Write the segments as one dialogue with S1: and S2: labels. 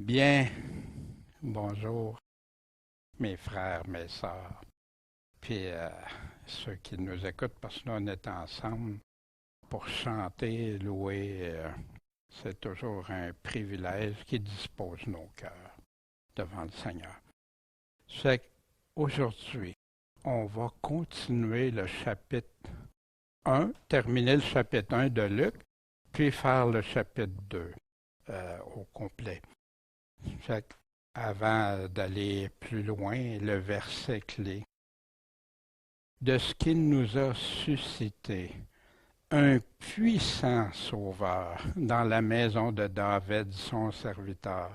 S1: Bien, bonjour mes frères, mes sœurs, puis ceux qui nous écoutent parce que nous on est ensemble pour chanter, louer. C'est toujours un privilège qui dispose nos cœurs devant le Seigneur. C'est qu'aujourd'hui, on va continuer le chapitre 1, terminer le chapitre 1 de Luc, puis faire le chapitre 2 au complet. Fait avant d'aller plus loin, le verset clé. De ce qu'il nous a suscité un puissant sauveur dans la maison de David, son serviteur,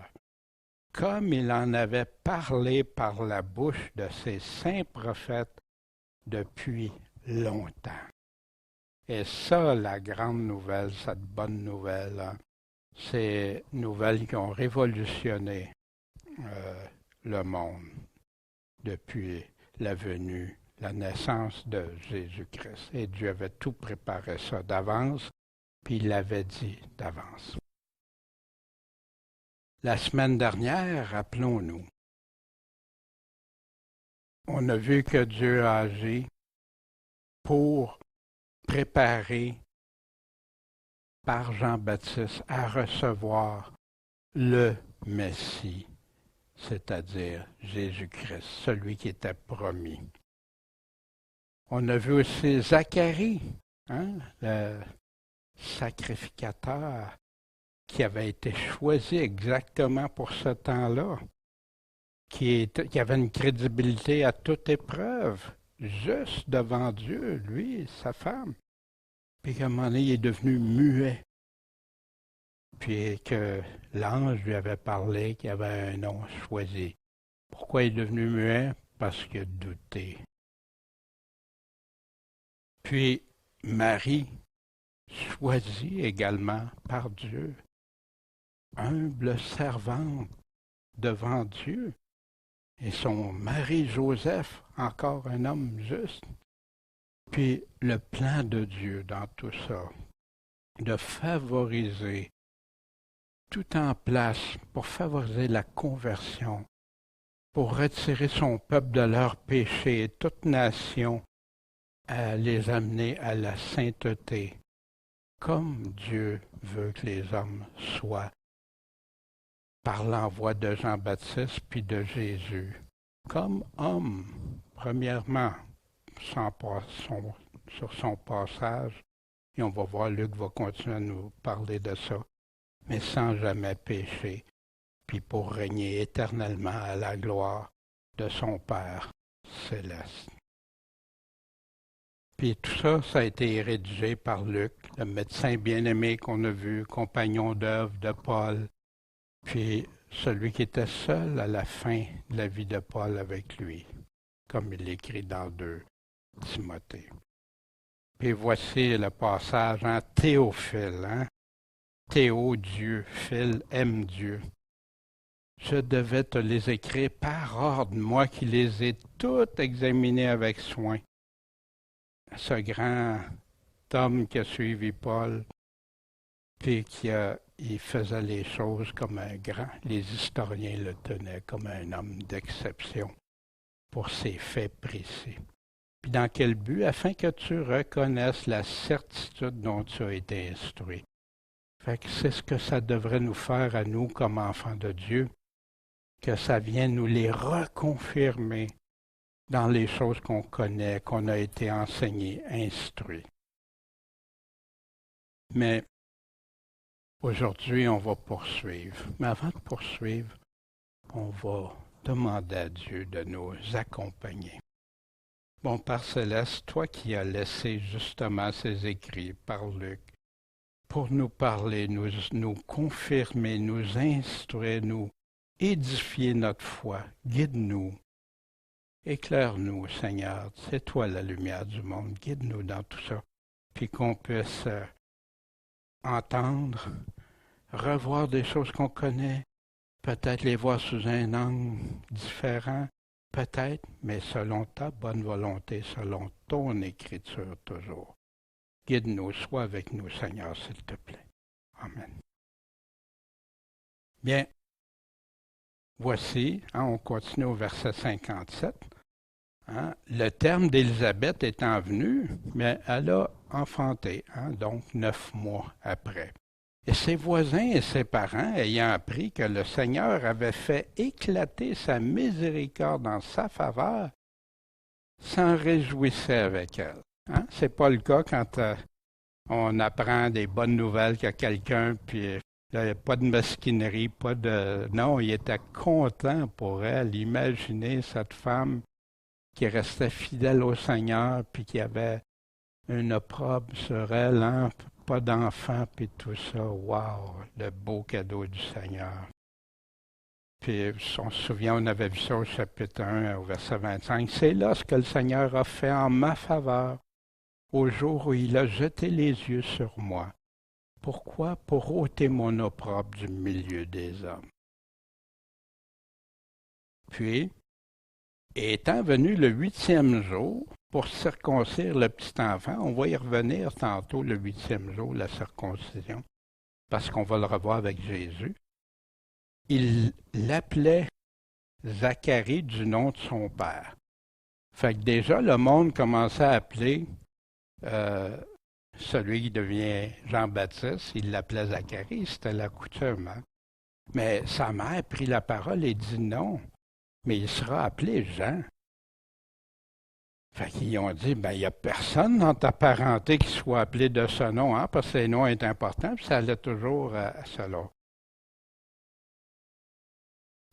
S1: comme il en avait parlé par la bouche de ses saints prophètes depuis longtemps. Et ça, la grande nouvelle, cette bonne nouvelle, hein, ces nouvelles qui ont révolutionné le monde depuis la venue, la naissance de Jésus-Christ. Et Dieu avait tout préparé ça d'avance, puis il l'avait dit d'avance. La semaine dernière, rappelons-nous, on a vu que Dieu a agi pour préparer par Jean-Baptiste à recevoir le Messie, c'est-à-dire Jésus-Christ, celui qui était promis. On a vu aussi Zacharie, hein, le sacrificateur qui avait été choisi exactement pour ce temps-là, qui avait une crédibilité à toute épreuve, juste devant Dieu, lui et sa femme. Puis qu'à un moment donné, il est devenu muet. Puis que l'ange lui avait parlé qu'il avait un nom choisi. Pourquoi il est devenu muet? Parce qu'il a douté. Puis Marie, choisie également par Dieu, humble servante devant Dieu, et son mari Joseph, encore un homme juste. Puis le plan de Dieu dans tout ça, de favoriser tout en place pour favoriser la conversion, pour retirer son peuple de leurs péchés et toute nation à les amener à la sainteté, comme Dieu veut que les hommes soient, par l'envoi de Jean-Baptiste puis de Jésus, comme hommes, premièrement, sur son passage, et on va voir, Luc va continuer à nous parler de ça, mais sans jamais pécher, puis pour régner éternellement à la gloire de son Père céleste. Puis tout ça, ça a été rédigé par Luc, le médecin bien-aimé qu'on a vu, compagnon d'œuvre de Paul, puis celui qui était seul à la fin de la vie de Paul avec lui, comme il l'écrit dans 2 Timothée. Puis voici le passage en Théophile, hein? Théo, Dieu, Phil, aime Dieu. Je devais te les écrire par ordre, moi qui les ai toutes examinées avec soin. Ce grand homme qui a suivi Paul, puis il faisait les choses comme un grand. Les historiens le tenaient comme un homme d'exception pour ses faits précis. Puis dans quel but? Afin que tu reconnaisses la certitude dont tu as été instruit. Fait que c'est ce que ça devrait nous faire à nous comme enfants de Dieu, que ça vienne nous les reconfirmer dans les choses qu'on connaît, qu'on a été enseigné, instruit. Mais aujourd'hui, on va poursuivre. Mais avant de poursuivre, on va demander à Dieu de nous accompagner. Bon, Père Céleste, toi qui as laissé justement ces écrits par Luc, pour nous parler, nous confirmer, nous instruire, nous édifier notre foi, guide-nous, éclaire-nous, Seigneur, c'est toi la lumière du monde, guide-nous dans tout ça, puis qu'on puisse entendre, revoir des choses qu'on connaît, peut-être les voir sous un angle différent, peut-être, mais selon ta bonne volonté, selon ton écriture toujours. Guide-nous, sois avec nous, Seigneur, s'il te plaît. Amen. Bien, voici, hein, on continue au verset 57, hein, le terme d'Élisabeth étant venu, mais elle a enfanté, hein, donc 9 mois après. Et ses voisins et ses parents, ayant appris que le Seigneur avait fait éclater sa miséricorde en sa faveur, s'en réjouissaient avec elle. Hein? C'est pas le cas quand on apprend des bonnes nouvelles qu'il y a quelqu'un, puis il n'y a pas de mesquinerie, pas de... Non, il était content pour elle. Imaginez cette femme qui restait fidèle au Seigneur, puis qui avait une opprobre sur elle, hein? Pas d'enfant, puis tout ça. Wow, le beau cadeau du Seigneur. Puis on se souvient, on avait vu ça au chapitre 1, au verset 25. C'est là ce que le Seigneur a fait en ma faveur, au jour où il a jeté les yeux sur moi. Pourquoi? Pour ôter mon opprobre du milieu des hommes. Puis, étant venu le 8e jour, pour circoncire le petit enfant, on va y revenir tantôt le 8e jour, la circoncision, parce qu'on va le revoir avec Jésus. Il l'appelait Zacharie du nom de son père. Fait que déjà, le monde commençait à appeler celui qui devient Jean-Baptiste, il l'appelait Zacharie, c'était la coutume. Hein? Mais sa mère prit la parole et dit non, mais il sera appelé Jean. Fait qu'ils ont dit, ben, il n'y a personne dans ta parenté qui soit appelé de ce nom, hein, parce que le nom est important, puis ça allait toujours à cela.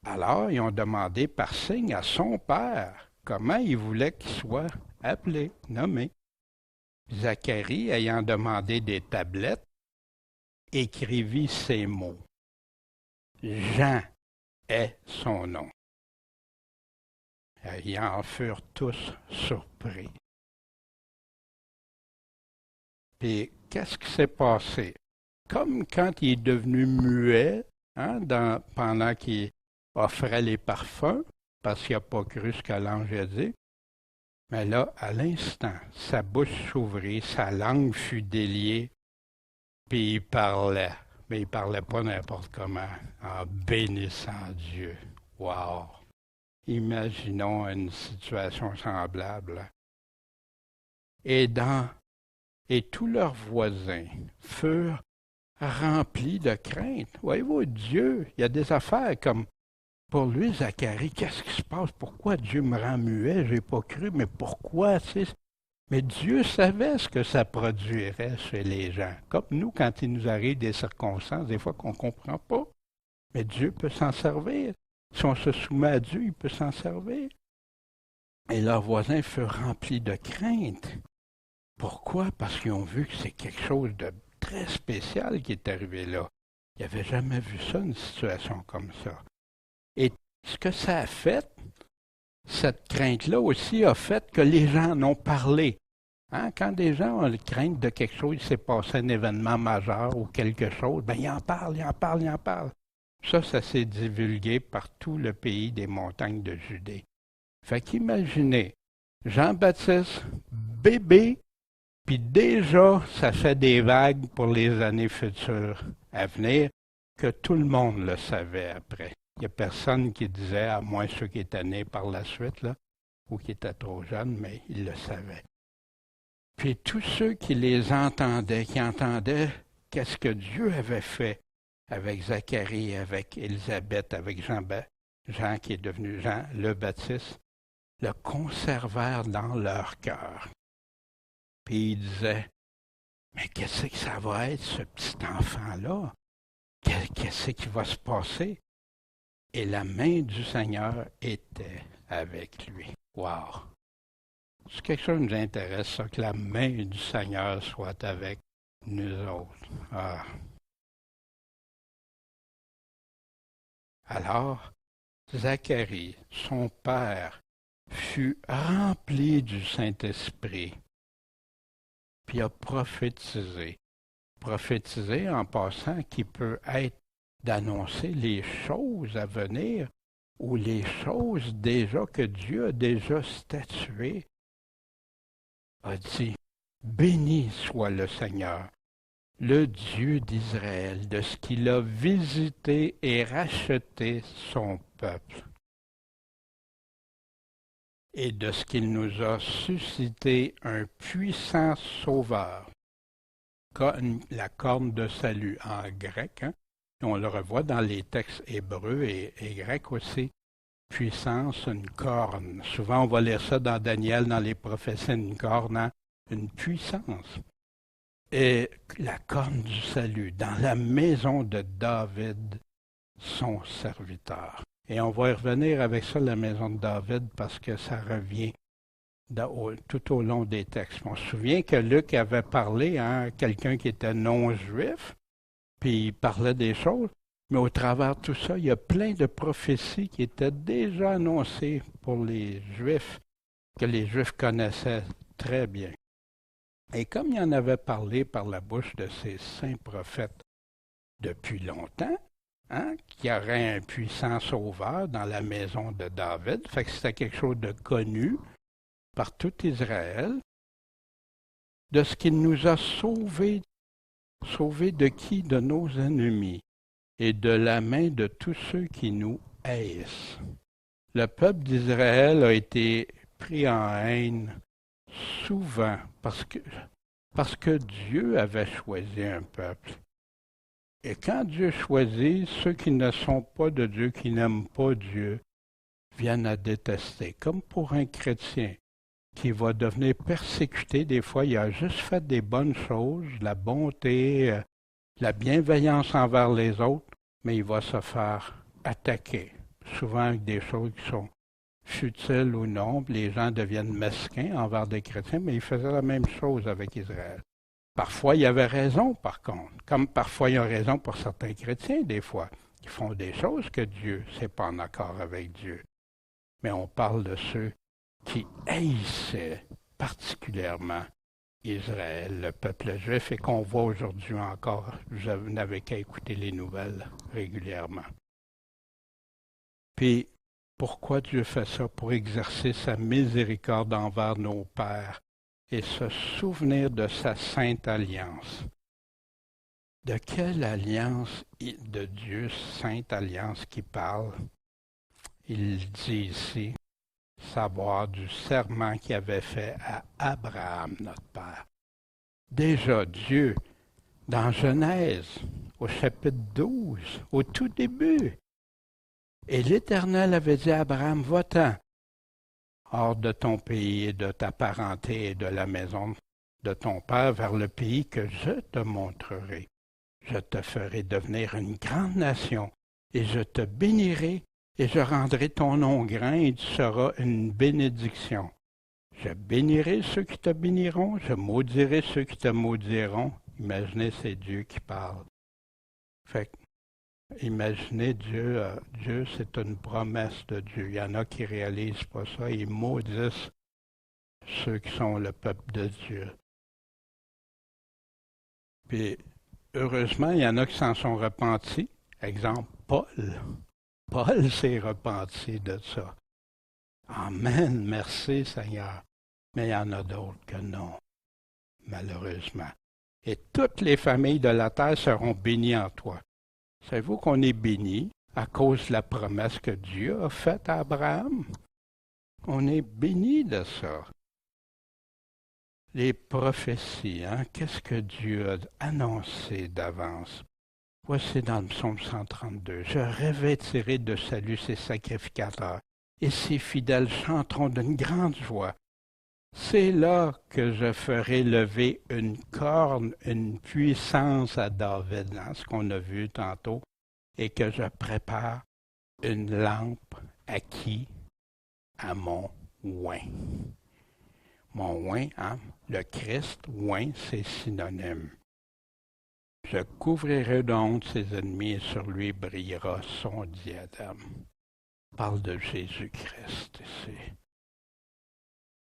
S1: Alors, ils ont demandé par signe à son père comment il voulait qu'il soit appelé, nommé. Zacharie, ayant demandé des tablettes, écrivit ces mots. Jean est son nom. Ils en furent tous surpris. Puis, qu'est-ce qui s'est passé? Comme quand il est devenu muet, hein, pendant qu'il offrait les parfums, parce qu'il n'a pas cru ce que l'ange a dit, mais là, à l'instant, sa bouche s'ouvrit, sa langue fut déliée, puis il parlait. Mais il ne parlait pas n'importe comment, en bénissant Dieu. Wow! Imaginons une situation semblable. Et tous leurs voisins furent remplis de crainte. Voyez-vous, Dieu, il y a des affaires comme pour lui, Zacharie, qu'est-ce qui se passe? Pourquoi Dieu me rend muet? Je n'ai pas cru, mais pourquoi? Mais Dieu savait ce que ça produirait chez les gens. Comme nous, quand il nous arrive des circonstances, des fois qu'on ne comprend pas. Mais Dieu peut s'en servir. Si on se soumet à Dieu, il peut s'en servir. Et leurs voisins furent remplis de crainte. Pourquoi? Parce qu'ils ont vu que c'est quelque chose de très spécial qui est arrivé là. Ils n'avaient jamais vu ça, une situation comme ça. Et ce que ça a fait, cette crainte-là aussi a fait que les gens en ont parlé. Hein? Quand des gens ont crainte de quelque chose, il s'est passé un événement majeur ou quelque chose, ben ils en parlent, ils en parlent, ils en parlent. Ça s'est divulgué par tout le pays des montagnes de Judée. Fait qu'imaginez, Jean-Baptiste, bébé, puis déjà, ça fait des vagues pour les années futures à venir, que tout le monde le savait après. Il n'y a personne qui disait, à moins ceux qui étaient nés par la suite, là, ou qui étaient trop jeunes, mais ils le savaient. Puis tous ceux qui les entendaient, qui entendaient qu'est-ce que Dieu avait fait avec Zacharie, avec Élisabeth, avec Jean qui est devenu Jean le Baptiste, le conservèrent dans leur cœur. Puis ils disaient, mais qu'est-ce que ça va être, ce petit enfant-là? Qu'est-ce qui va se passer? Et la main du Seigneur était avec lui. Wow! C'est quelque chose qui nous intéresse, ça, que la main du Seigneur soit avec nous autres. Ah. Alors, Zacharie, son père, fut rempli du Saint-Esprit, puis a prophétisé. Prophétiser, en passant, qui peut être d'annoncer les choses à venir ou les choses déjà que Dieu a déjà statuées, a dit, béni soit le Seigneur, le Dieu d'Israël, de ce qu'il a visité et racheté son peuple, et de ce qu'il nous a suscité un puissant sauveur, la corne de salut en grec, hein? On le revoit dans les textes hébreux et grecs aussi. Puissance, une corne. Souvent, on va lire ça dans Daniel, dans les prophéties, une corne, hein? Une puissance. Et la corne du salut, dans la maison de David, son serviteur. Et on va y revenir avec ça, la maison de David, parce que ça revient tout au long des textes. On se souvient que Luc avait parlé à quelqu'un qui était non-juif, puis il parlait des choses, mais au travers de tout ça, il y a plein de prophéties qui étaient déjà annoncées pour les Juifs, que les Juifs connaissaient très bien. Et comme il en avait parlé par la bouche de ces saints prophètes depuis longtemps, hein, qu'il y aurait un puissant sauveur dans la maison de David, fait que c'était quelque chose de connu par tout Israël, de ce qu'il nous a sauvés. Sauvés de qui? De nos ennemis et de la main de tous ceux qui nous haïssent. Le peuple d'Israël a été pris en haine souvent parce que Dieu avait choisi un peuple. Et quand Dieu choisit, ceux qui ne sont pas de Dieu, qui n'aiment pas Dieu, viennent à détester. Comme pour un chrétien qui va devenir persécuté. Des fois, il a juste fait des bonnes choses, la bonté, la bienveillance envers les autres, mais il va se faire attaquer, souvent avec des choses qui sont futiles ou non. Les gens deviennent mesquins envers des chrétiens, mais il faisait la même chose avec Israël. Parfois, il avait raison, par contre, comme parfois il a raison pour certains chrétiens, des fois, qui font des choses que Dieu, c'est pas en accord avec Dieu. Mais on parle de ceux qui haïssait particulièrement Israël, le peuple juif, et qu'on voit aujourd'hui encore. Vous n'avez qu'à écouter les nouvelles régulièrement. Puis, pourquoi Dieu fait ça? Pour exercer sa miséricorde envers nos pères et se souvenir de sa sainte alliance. De quelle alliance de Dieu, sainte alliance, qui parle? Il dit ici, savoir du serment qu'il avait fait à Abraham, notre père. Déjà, Dieu, dans Genèse, au chapitre 12, au tout début, et l'Éternel avait dit à Abraham, va-t'en hors de ton pays et de ta parenté et de la maison de ton père vers le pays que je te montrerai. Je te ferai devenir une grande nation et je te bénirai et je rendrai ton nom grand et tu seras une bénédiction. Je bénirai ceux qui te béniront, je maudirai ceux qui te maudiront. Imaginez, c'est Dieu qui parle. Fait que, imaginez Dieu, Dieu c'est une promesse de Dieu. Il y en a qui ne réalisent pas ça, ils maudissent ceux qui sont le peuple de Dieu. Puis, heureusement, il y en a qui s'en sont repentis. Exemple, Paul. Paul s'est repenti de ça. Amen, merci Seigneur. Mais il y en a d'autres que non, malheureusement. Et toutes les familles de la terre seront bénies en toi. Savez-vous qu'on est bénis à cause de la promesse que Dieu a faite à Abraham? On est bénis de ça. Les prophéties, hein? Qu'est-ce que Dieu a annoncé d'avance? Voici dans le psaume 132. Je revêtirai de salut ses sacrificateurs, et ses fidèles chanteront d'une grande joie. C'est là que je ferai lever une corne, une puissance à David, hein, ce qu'on a vu tantôt, et que je prépare une lampe à qui? À mon oint. Mon oint, hein? Le Christ, oint, c'est synonyme. Je couvrirai de honte ses ennemis et sur lui brillera son diadème. Parle de Jésus-Christ ici.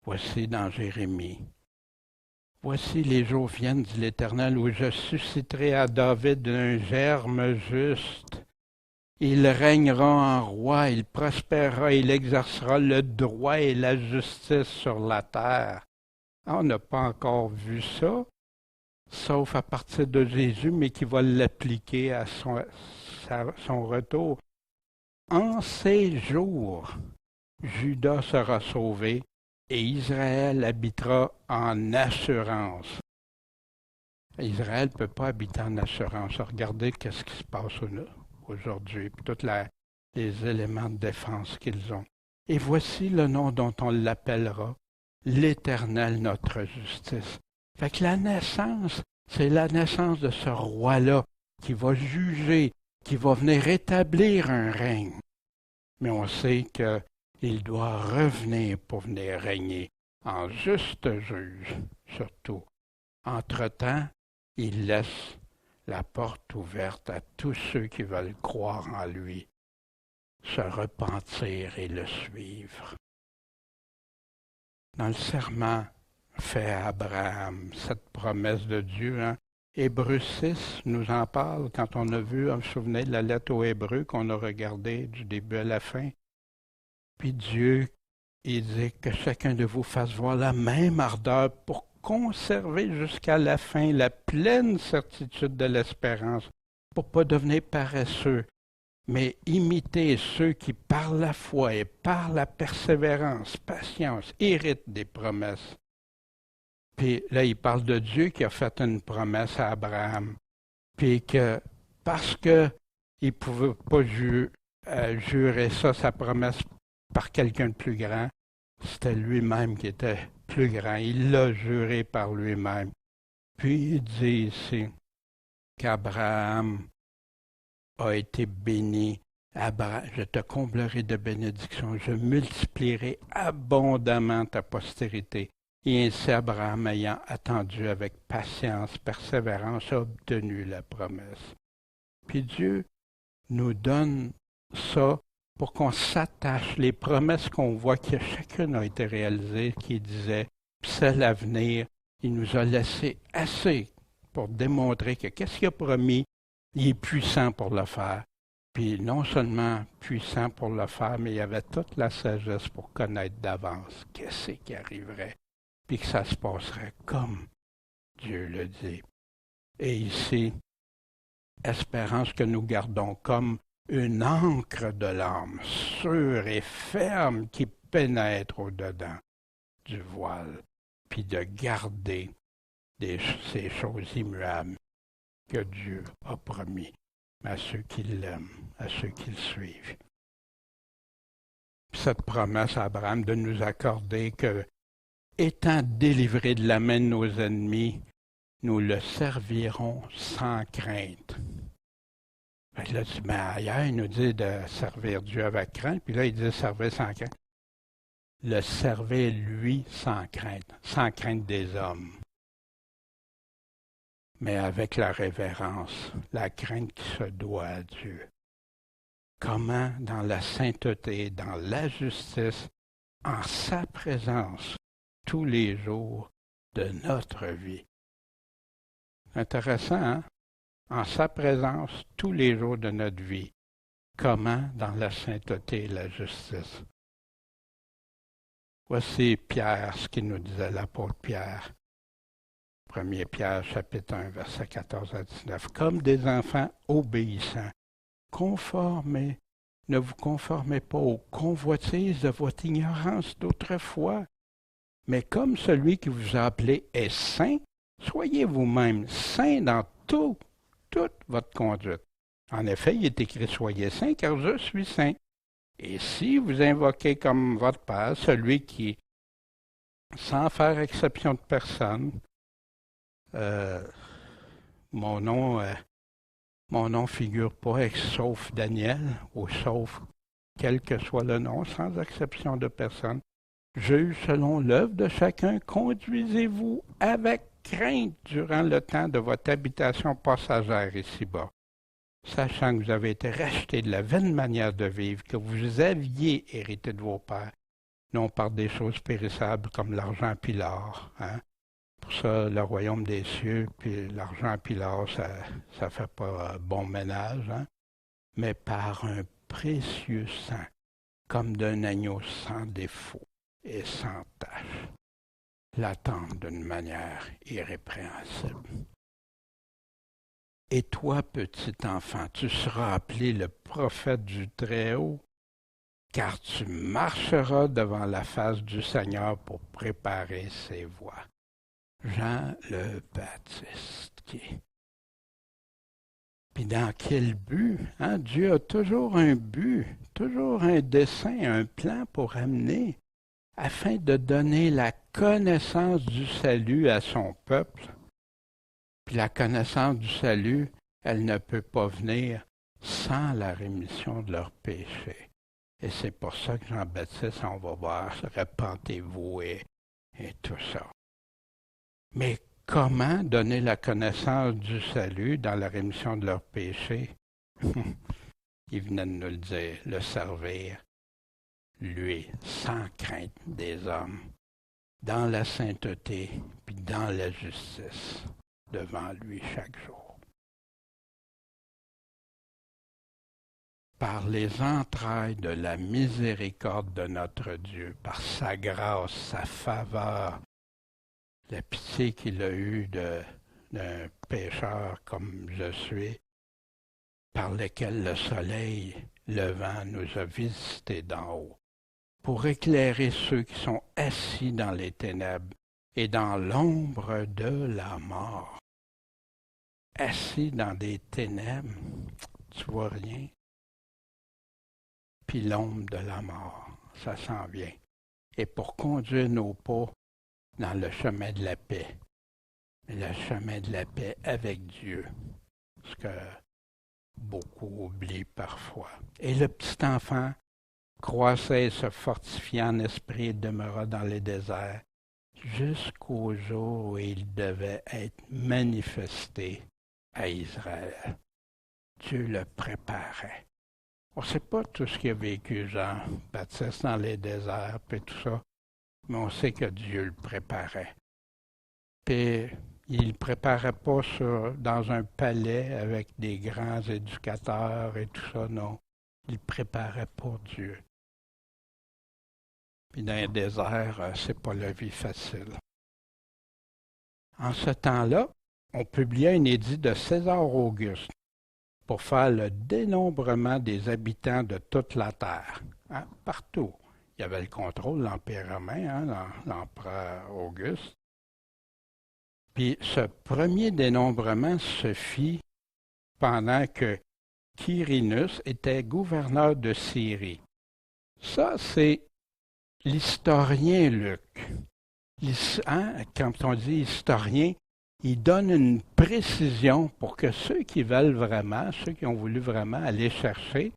S1: Voici dans Jérémie. Voici les jours viennent, dit l'Éternel, où je susciterai à David un germe juste. Il régnera en roi, il prospérera, il exercera le droit et la justice sur la terre. On n'a pas encore vu ça. sauf à partir de Jésus, mais qui va l'appliquer à son retour. En ces jours, Juda sera sauvé et Israël habitera en assurance. Israël ne peut pas habiter en assurance. Regardez ce qui se passe aujourd'hui, puis tous les éléments de défense qu'ils ont. Et voici le nom dont on l'appellera, l'Éternel notre justice. Fait que la naissance, c'est la naissance de ce roi-là qui va juger, qui va venir établir un règne. Mais on sait qu'il doit revenir pour venir régner en juste juge, surtout. Entre-temps, il laisse la porte ouverte à tous ceux qui veulent croire en lui, se repentir et le suivre. Dans le serment fait à Abraham, cette promesse de Dieu, Hébreux 6 nous en parle quand on a vu, vous vous souvenez de la lettre aux Hébreux qu'on a regardée du début à la fin. Puis Dieu, il dit que chacun de vous fasse voir la même ardeur pour conserver jusqu'à la fin la pleine certitude de l'espérance, pour ne pas devenir paresseux, mais imiter ceux qui par la foi et par la persévérance, patience, héritent des promesses. Puis là, il parle de Dieu qui a fait une promesse à Abraham, puis que parce qu'il ne pouvait pas jurer ça, sa promesse, par quelqu'un de plus grand, c'était lui-même qui était plus grand. Il l'a juré par lui-même. Puis il dit ici qu'Abraham a été béni. Je te comblerai de bénédictions, je multiplierai abondamment ta postérité. Et ainsi Abraham, ayant attendu avec patience, persévérance, a obtenu la promesse. Puis Dieu nous donne ça pour qu'on s'attache. Les promesses qu'on voit que chacune a été réalisée, qui disait, c'est l'avenir, il nous a laissé assez pour démontrer que qu'est-ce qu'il a promis, il est puissant pour le faire. Puis non seulement puissant pour le faire, mais il y avait toute la sagesse pour connaître d'avance qu'est-ce qui arriverait, puis que ça se passerait comme Dieu le dit. Et ici, espérance que nous gardons comme une ancre de l'âme, sûre et ferme, qui pénètre au-dedans du voile, puis de garder ces choses immuables que Dieu a promis à ceux qui l'aiment, à ceux qui le suivent. Cette promesse à Abraham de nous accorder que, étant délivrés de la main de nos ennemis, nous le servirons sans crainte. Là, ailleurs, il nous dit de servir Dieu avec crainte, puis là, il dit servir sans crainte. Le servir, lui, sans crainte des hommes, mais avec la révérence, la crainte qui se doit à Dieu. Comment, dans la sainteté, dans la justice, en sa présence, tous les jours de notre vie. Intéressant, hein? En sa présence, tous les jours de notre vie. Comment, dans la sainteté et la justice. Voici Pierre, ce qu'il nous disait l'apôtre Pierre. 1 Pierre, chapitre 1, versets 14 à 19. Comme des enfants obéissants, ne vous conformez pas aux convoitises de votre ignorance d'autrefois, mais comme celui qui vous a appelé est saint, soyez vous-même saints dans toute votre conduite. En effet, il est écrit « Soyez saints, car je suis saint ». Et si vous invoquez comme votre Père celui qui, sans faire exception de personne, mon nom figure pas sauf Daniel, ou sauf quel que soit le nom, sans exception de personne. Juge selon l'œuvre de chacun, conduisez-vous avec crainte durant le temps de votre habitation passagère ici-bas, sachant que vous avez été rachetés de la vaine manière de vivre que vous aviez hérité de vos pères, non par des choses périssables comme l'argent puis l'or. Pour ça, le royaume des cieux, puis l'argent puis l'or, ça fait pas bon ménage, mais par un précieux sang, comme d'un agneau sans défaut et sans tache, l'attendre d'une manière irrépréhensible. Et toi, petit enfant, tu seras appelé le prophète du Très-Haut, car tu marcheras devant la face du Seigneur pour préparer ses voies. Jean le Baptiste. Puis dans quel but? Hein? Dieu a toujours un but, toujours un dessein, un plan pour amener, afin de donner la connaissance du salut à son peuple. Puis la connaissance du salut, elle ne peut pas venir sans la rémission de leurs péchés. Et c'est pour ça que Jean-Baptiste, on va voir, repentez-vous et tout ça. Mais comment donner la connaissance du salut dans la rémission de leurs péchés? Il venait de nous le dire, le servir, lui, sans crainte des hommes, dans la sainteté, puis dans la justice, devant lui chaque jour. Par les entrailles de la miséricorde de notre Dieu, par sa grâce, sa faveur, la pitié qu'il a eue d'un pécheur comme je suis, par lequel le soleil levant nous a visités d'en haut, pour éclairer ceux qui sont assis dans les ténèbres et dans l'ombre de la mort. Assis dans des ténèbres, tu vois rien. Puis l'ombre de la mort, ça s'en vient. Et pour conduire nos pas dans le chemin de la paix, le chemin de la paix avec Dieu, ce que beaucoup oublient parfois. Et le petit enfant croissait et se fortifiait en esprit et demeura dans les déserts jusqu'au jour où il devait être manifesté à Israël. Dieu le préparait. On ne sait pas tout ce qu'a vécu Jean-Baptiste dans les déserts et tout ça, mais on sait que Dieu le préparait. Puis il ne le préparait pas dans un palais avec des grands éducateurs et tout ça, non. Il le préparait pour Dieu. Puis dans les déserts, c'est pas la vie facile. En ce temps-là, on publia un édit de César Auguste pour faire le dénombrement des habitants de toute la terre, hein, partout. Il y avait le contrôle de l'Empire romain, hein, l'empereur Auguste. Puis ce premier dénombrement se fit pendant que Quirinus était gouverneur de Syrie. Ça, c'est l'historien Luc. Quand on dit historien, il donne une précision pour que ceux qui veulent vraiment, ceux qui ont voulu vraiment aller chercher,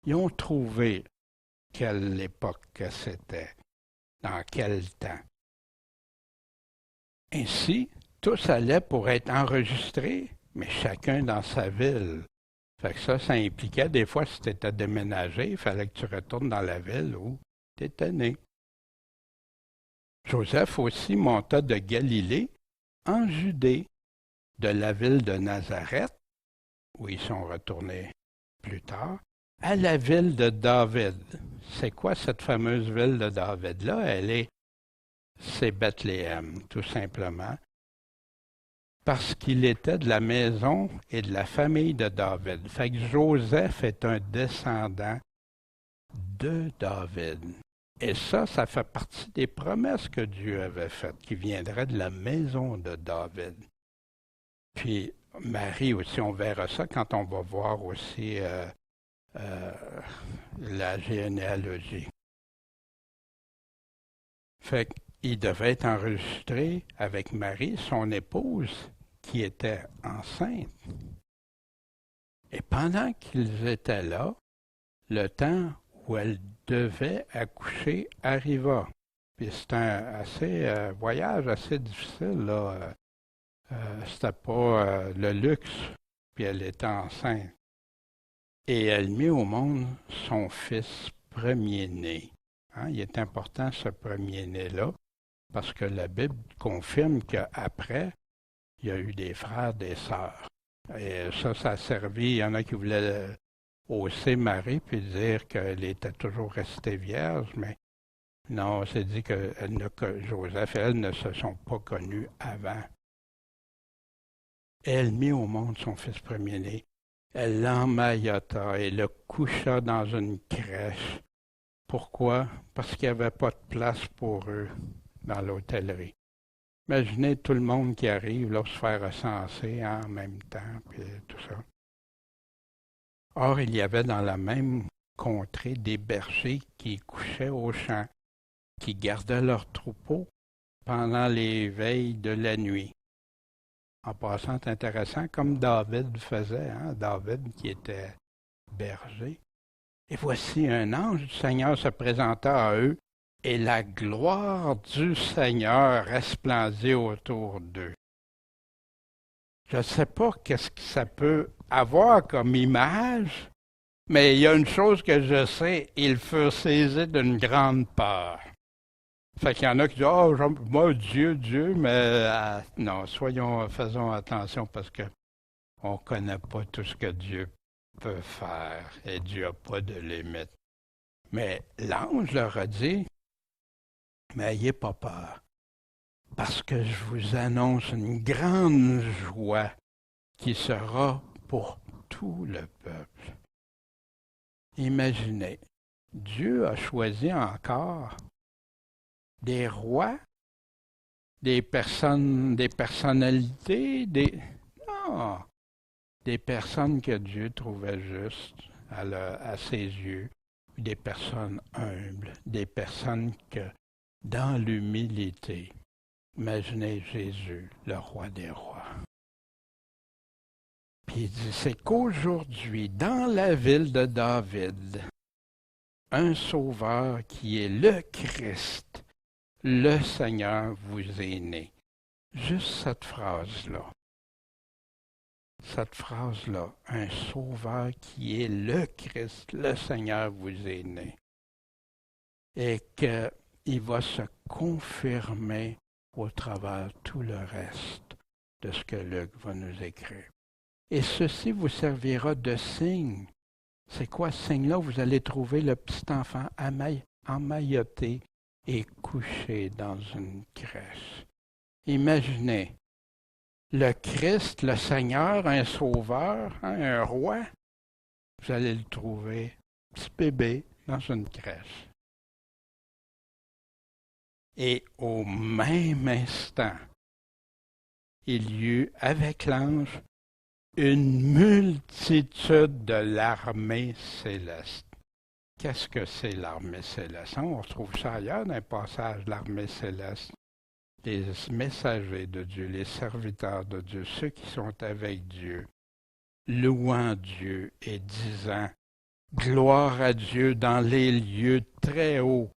S1: ils ont trouvé quelle époque que c'était, dans quel temps. Ainsi, tous allaient pour être enregistrés, mais chacun dans sa ville. Fait que ça impliquait des fois, si tu étais déménagé, il fallait que tu retournes dans la ville où tu étais né. Joseph aussi monta de Galilée en Judée, de la ville de Nazareth, où ils sont retournés plus tard, à la ville de David. C'est quoi cette fameuse ville de David-là? C'est Bethléem, tout simplement, parce qu'il était de la maison et de la famille de David. Fait que Joseph est un descendant de David. Et ça fait partie des promesses que Dieu avait faites, qui viendraient de la maison de David. Puis Marie aussi, on verra ça quand on va voir aussi la généalogie. Fait qu'il devait être enregistré avec Marie, son épouse, qui était enceinte. Et pendant qu'ils étaient là, le temps où elle devait accoucher arriva. Puis c'était un voyage assez difficile, là. C'était pas le luxe, puis elle était enceinte. Et elle mit au monde son fils premier-né. Hein? Il est important ce premier-né-là, parce que la Bible confirme qu'après, il y a eu des frères, des sœurs. Et ça a servi, il y en a qui voulaient hausser Marie puis dire qu'elle était toujours restée vierge, mais non, c'est dit que Joseph et elle ne se sont pas connus avant. Elle mit au monde son fils premier-né. Elle l'emmaillota et le coucha dans une crèche. Pourquoi? Parce qu'il n'y avait pas de place pour eux dans l'hôtellerie. Imaginez tout le monde qui arrive là, se faire recenser en même temps, puis tout ça. Or, il y avait dans la même contrée des bergers qui couchaient au champ, qui gardaient leurs troupeaux pendant les veilles de la nuit. En passant, c'est intéressant, comme David faisait, hein? David qui était berger. Et voici un ange du Seigneur se présenta à eux, et la gloire du Seigneur resplendit autour d'eux. Je ne sais pas qu'est-ce que ça peut avoir comme image, mais il y a une chose que je sais, ils furent saisis d'une grande peur. Fait qu'il y en a qui disent, oh, moi, Dieu, mais non, faisons attention parce que on ne connaît pas tout ce que Dieu peut faire et Dieu n'a pas de limite. Mais l'ange leur a dit, mais n'ayez pas peur, parce que je vous annonce une grande joie qui sera pour tout le peuple. Imaginez, Dieu a choisi encore des rois, des personnes, des personnalités, non, des personnes que Dieu trouvait justes à ses yeux, des personnes humbles, des personnes que, dans l'humilité, imaginez Jésus, le roi des rois. Puis il dit, c'est qu'aujourd'hui, dans la ville de David, un sauveur qui est le Christ, le Seigneur vous est né. Juste cette phrase-là. Cette phrase-là, un sauveur qui est le Christ, le Seigneur vous est né. Et qu'il va se confirmer au travers tout le reste de ce que Luc va nous écrire. Et ceci vous servira de signe. C'est quoi ce signe-là? Vous allez trouver le petit enfant emmailloté et couché dans une crèche. Imaginez, le Christ, le Seigneur, un sauveur, un roi, vous allez le trouver, petit bébé, dans une crèche. Et au même instant, il y eut avec l'ange une multitude de l'armée céleste. Qu'est-ce que c'est l'armée céleste? On retrouve ça ailleurs dans un passage de l'armée céleste. Les messagers de Dieu, les serviteurs de Dieu, ceux qui sont avec Dieu, louant Dieu et disant « Gloire à Dieu dans les lieux très hauts,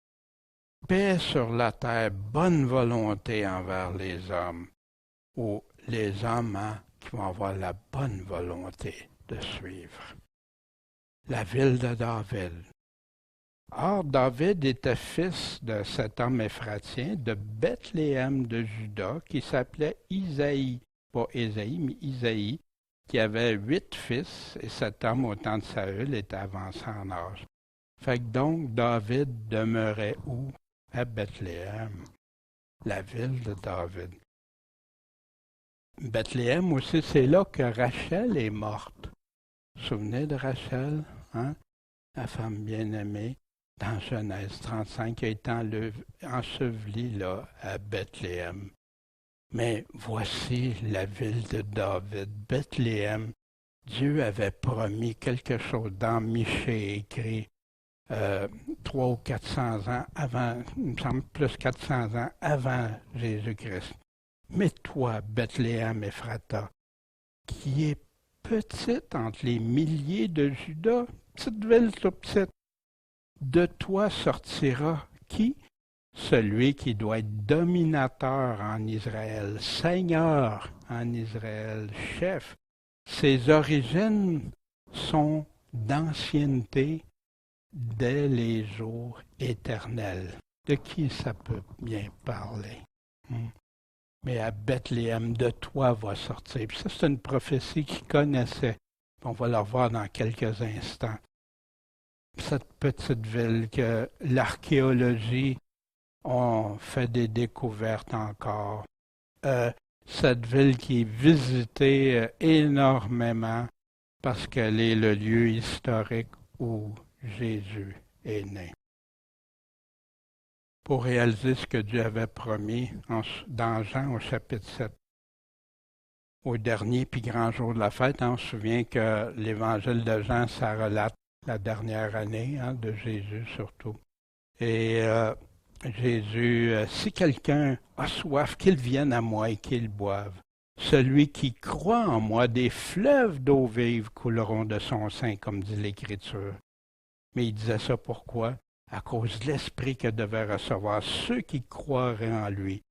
S1: paix sur la terre, bonne volonté envers les hommes. » Ou les hommes qui vont avoir la bonne volonté de suivre. La ville de David. Or, David était fils de cet homme éphratien de Bethléem de Juda qui s'appelait Isaïe, pas Ésaïe, mais Isaïe, qui avait 8 fils, et cet homme, au temps de Saül, était avancé en âge. Fait que donc, David demeurait où? À Bethléem, la ville de David. Bethléem aussi, c'est là que Rachel est morte. Vous vous souvenez de Rachel, hein? La femme bien-aimée, dans Genèse 35, qui a été ensevelie là, à Bethléem. Mais voici la ville de David, Bethléem. Dieu avait promis quelque chose dans Michée, écrit 300 ou 400 ans avant, il me semble plus 400 ans avant Jésus-Christ. Mais toi, Bethléem Ephrata, qui est petite entre les milliers de Juda, petite ville toute petite, de toi sortira qui? Celui qui doit être dominateur en Israël, Seigneur en Israël, chef. Ses origines sont d'ancienneté dès les jours éternels. De qui ça peut bien parler? Mais à Bethléem, de toi va sortir. Puis ça, c'est une prophétie qu'il connaissait. On va la revoir dans quelques instants. Cette petite ville que l'archéologie a fait des découvertes encore. cette ville qui est visitée énormément parce qu'elle est le lieu historique où Jésus est né. Pour réaliser ce que Dieu avait promis dans Jean au chapitre 7. Au dernier puis grand jour de la fête, on se souvient que l'évangile de Jean, ça relate la dernière année de Jésus surtout. Et Jésus, si quelqu'un a soif, qu'il vienne à moi et qu'il boive. Celui qui croit en moi, des fleuves d'eau vive couleront de son sein, comme dit l'Écriture. Mais il disait ça pourquoi? À cause de l'Esprit que devaient recevoir ceux qui croiraient en lui.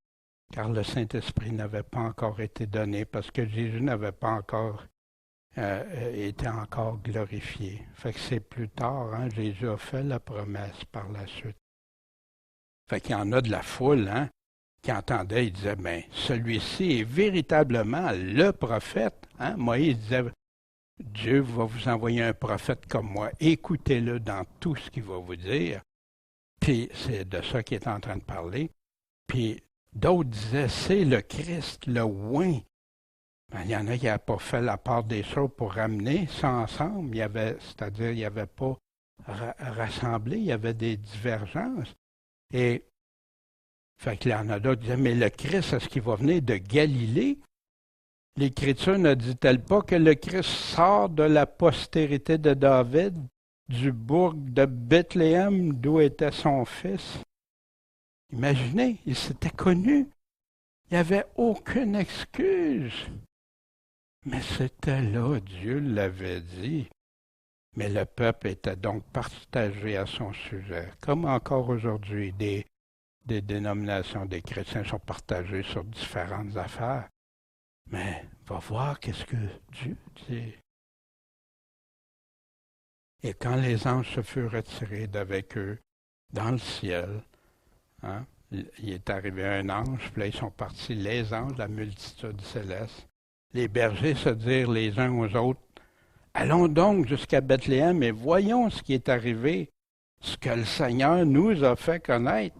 S1: Car le Saint-Esprit n'avait pas encore été donné, parce que Jésus n'avait pas encore été encore glorifié. Fait que c'est plus tard, Jésus a fait la promesse par la suite. Fait qu'il y en a de la foule, qui entendait, il disait, ben, celui-ci est véritablement le prophète. Moïse disait, Dieu va vous envoyer un prophète comme moi. Écoutez-le dans tout ce qu'il va vous dire. Puis c'est de ça qu'il est en train de parler. Puis d'autres disaient, c'est le Christ, le oint. Ben, il y en a qui n'avaient pas fait la part des choses pour ramener ça ensemble. C'est-à-dire, il n'y avait pas rassemblé, il y avait des divergences. Et fait qu'il y en a d'autres qui disaient, mais le Christ, est-ce qu'il va venir de Galilée? L'Écriture ne dit-elle pas que le Christ sort de la postérité de David, du bourg de Bethléem, d'où était son fils? Imaginez, il s'était connu. Il n'y avait aucune excuse. Mais c'était là, Dieu l'avait dit. Mais le peuple était donc partagé à son sujet. Comme encore aujourd'hui, des dénominations des chrétiens sont partagées sur différentes affaires. Mais va voir qu'est-ce que Dieu dit. Et quand les anges se furent retirés d'avec eux dans le ciel, il est arrivé un ange, puis là ils sont partis, les anges, la multitude céleste. Les bergers se dirent les uns aux autres, allons donc jusqu'à Bethléem et voyons ce qui est arrivé, ce que le Seigneur nous a fait connaître.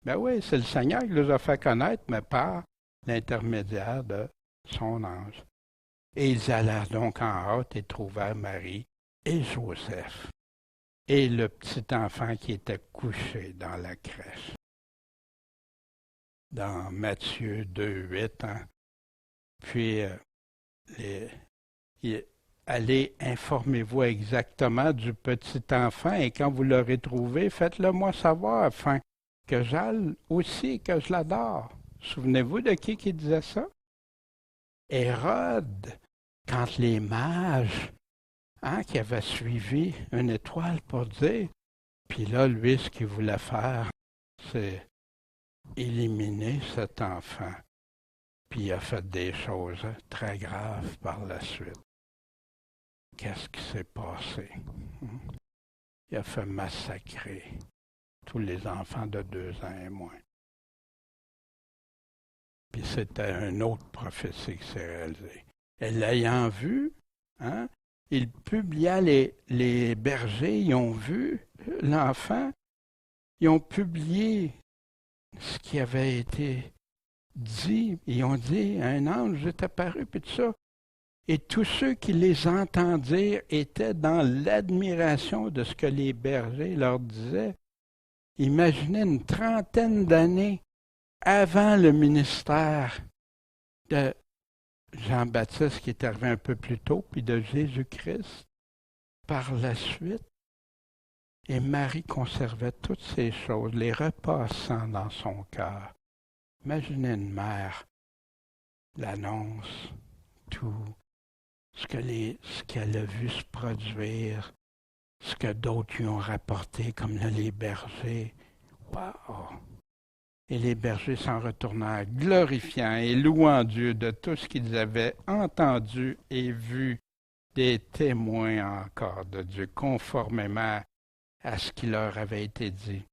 S1: Ben oui, c'est le Seigneur qui nous a fait connaître, mais par l'intermédiaire de son ange. Et ils allèrent donc en hâte et trouvèrent Marie et Joseph et le petit enfant qui était couché dans la crèche. Dans Matthieu 2:8, puis allez, informez-vous exactement du petit enfant et quand vous l'aurez trouvé, faites-le moi savoir afin que j'aille aussi, que je l'adore. Souvenez-vous de qui disait ça? Hérode, quand les mages qui avaient suivi une étoile pour dire, puis là, lui, ce qu'il voulait faire, c'est éliminer cet enfant. Puis il a fait des choses très graves par la suite. Qu'est-ce qui s'est passé? Il a fait massacrer tous les enfants de 2 ans et moins. Puis c'était une autre prophétie qui s'est réalisée. Et l'ayant vu, il publia les bergers, ils ont vu l'enfant, ils ont publié ce qui avait été dit, ils ont dit, un ange est apparu, puis tout ça. Et tous ceux qui les entendirent étaient dans l'admiration de ce que les bergers leur disaient. Imaginez une trentaine d'années avant le ministère de Jean-Baptiste qui est arrivé un peu plus tôt, puis de Jésus-Christ par la suite. Et Marie conservait toutes ces choses, les repassant dans son cœur. Imaginez une mère, l'annonce, tout, ce qu'elle a vu se produire, ce que d'autres lui ont rapporté, comme là, les bergers. Wow! Et les bergers s'en retournèrent, glorifiant et louant Dieu de tout ce qu'ils avaient entendu et vu, des témoins encore de Dieu, conformément à ce qui leur avait été dit.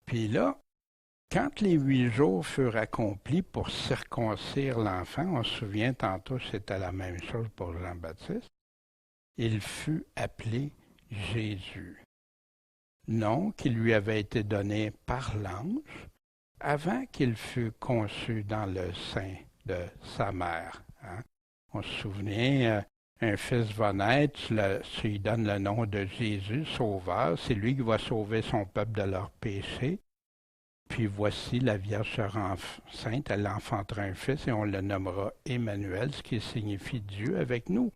S1: Puis là, quand les 8 jours furent accomplis pour circoncire l'enfant, on se souvient tantôt c'était la même chose pour Jean-Baptiste, il fut appelé Jésus, nom qui lui avait été donné par l'ange avant qu'il fût conçu dans le sein de sa mère. Hein. On se souvient, un fils va naître, tu lui donnes le nom de Jésus, Sauveur. C'est lui qui va sauver son peuple de leurs péchés. Puis voici, la Vierge sera enceinte, elle enfantera un fils et on le nommera Emmanuel, ce qui signifie Dieu avec nous,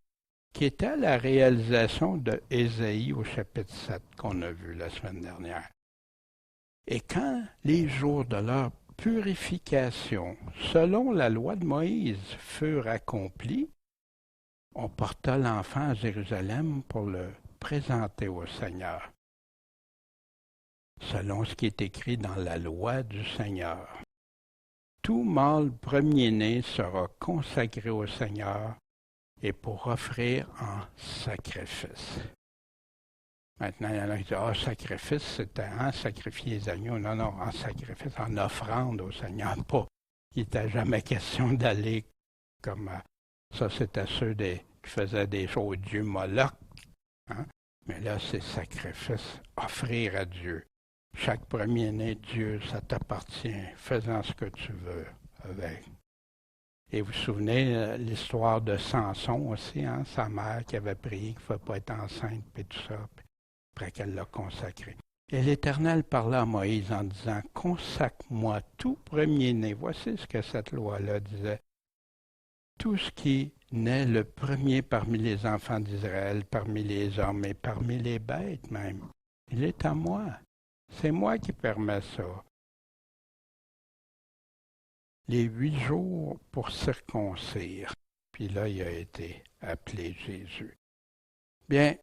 S1: qui était la réalisation de Ésaïe au chapitre 7 qu'on a vu la semaine dernière. Et quand les jours de leur purification, selon la loi de Moïse, furent accomplis, on porta l'enfant à Jérusalem pour le présenter au Seigneur, selon ce qui est écrit dans la loi du Seigneur. Tout mâle premier-né sera consacré au Seigneur et pour offrir en sacrifice. Maintenant, il y en a qui disent, sacrifice, c'était sacrifier les agneaux. Non, non, en sacrifice, en offrande au Seigneur. Pas. Il n'était jamais question d'aller comme ça, c'était ceux qui faisaient des choses au dieu Moloch. Hein? Mais là, c'est sacrifice, offrir à Dieu. Chaque premier-né, Dieu, ça t'appartient. Fais-en ce que tu veux avec. Et vous vous souvenez l'histoire de Samson aussi, hein? Sa mère qui avait prié qu'il ne fallait pas être enceinte, puis tout ça, puis après qu'elle l'a consacré. Et l'Éternel parla à Moïse en disant, « Consacre-moi tout premier-né. » Voici ce que cette loi-là disait. Tout ce qui naît le premier parmi les enfants d'Israël, parmi les hommes et parmi les bêtes même, il est à moi. C'est moi qui permets ça. Les 8 jours pour circoncire. Puis là, il a été appelé Jésus. Bien,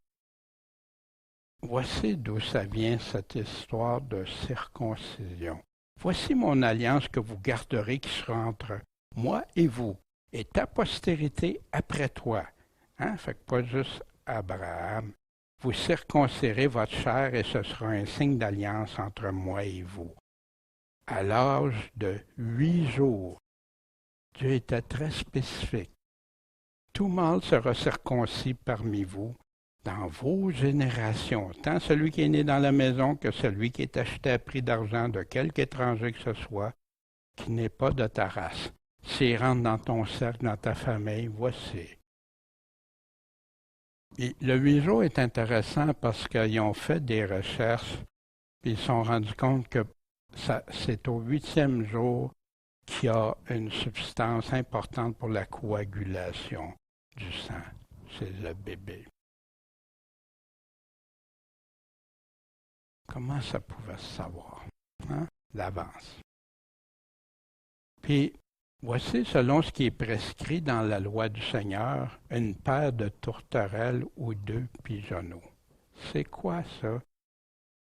S1: voici d'où ça vient cette histoire de circoncision. Voici mon alliance que vous garderez qui sera entre moi et vous, et ta postérité après toi. Hein? Fait que pas juste Abraham. Vous circoncirez votre chair et ce sera un signe d'alliance entre moi et vous. À l'âge de 8 jours, Dieu était très spécifique. Tout mâle sera circoncis parmi vous dans vos générations, tant celui qui est né dans la maison que celui qui est acheté à prix d'argent de quelque étranger que ce soit, qui n'est pas de ta race. S'il rentre dans ton cercle, dans ta famille, voici. Et le 8 jours est intéressant parce qu'ils ont fait des recherches et ils se sont rendus compte que c'est au 8e jour qu'il y a une substance importante pour la coagulation du sang. C'est le bébé. Comment ça pouvait se savoir? Hein? D'avance. Puis, voici, selon ce qui est prescrit dans la loi du Seigneur, une paire de tourterelles ou 2 pigeonneaux. C'est quoi ça?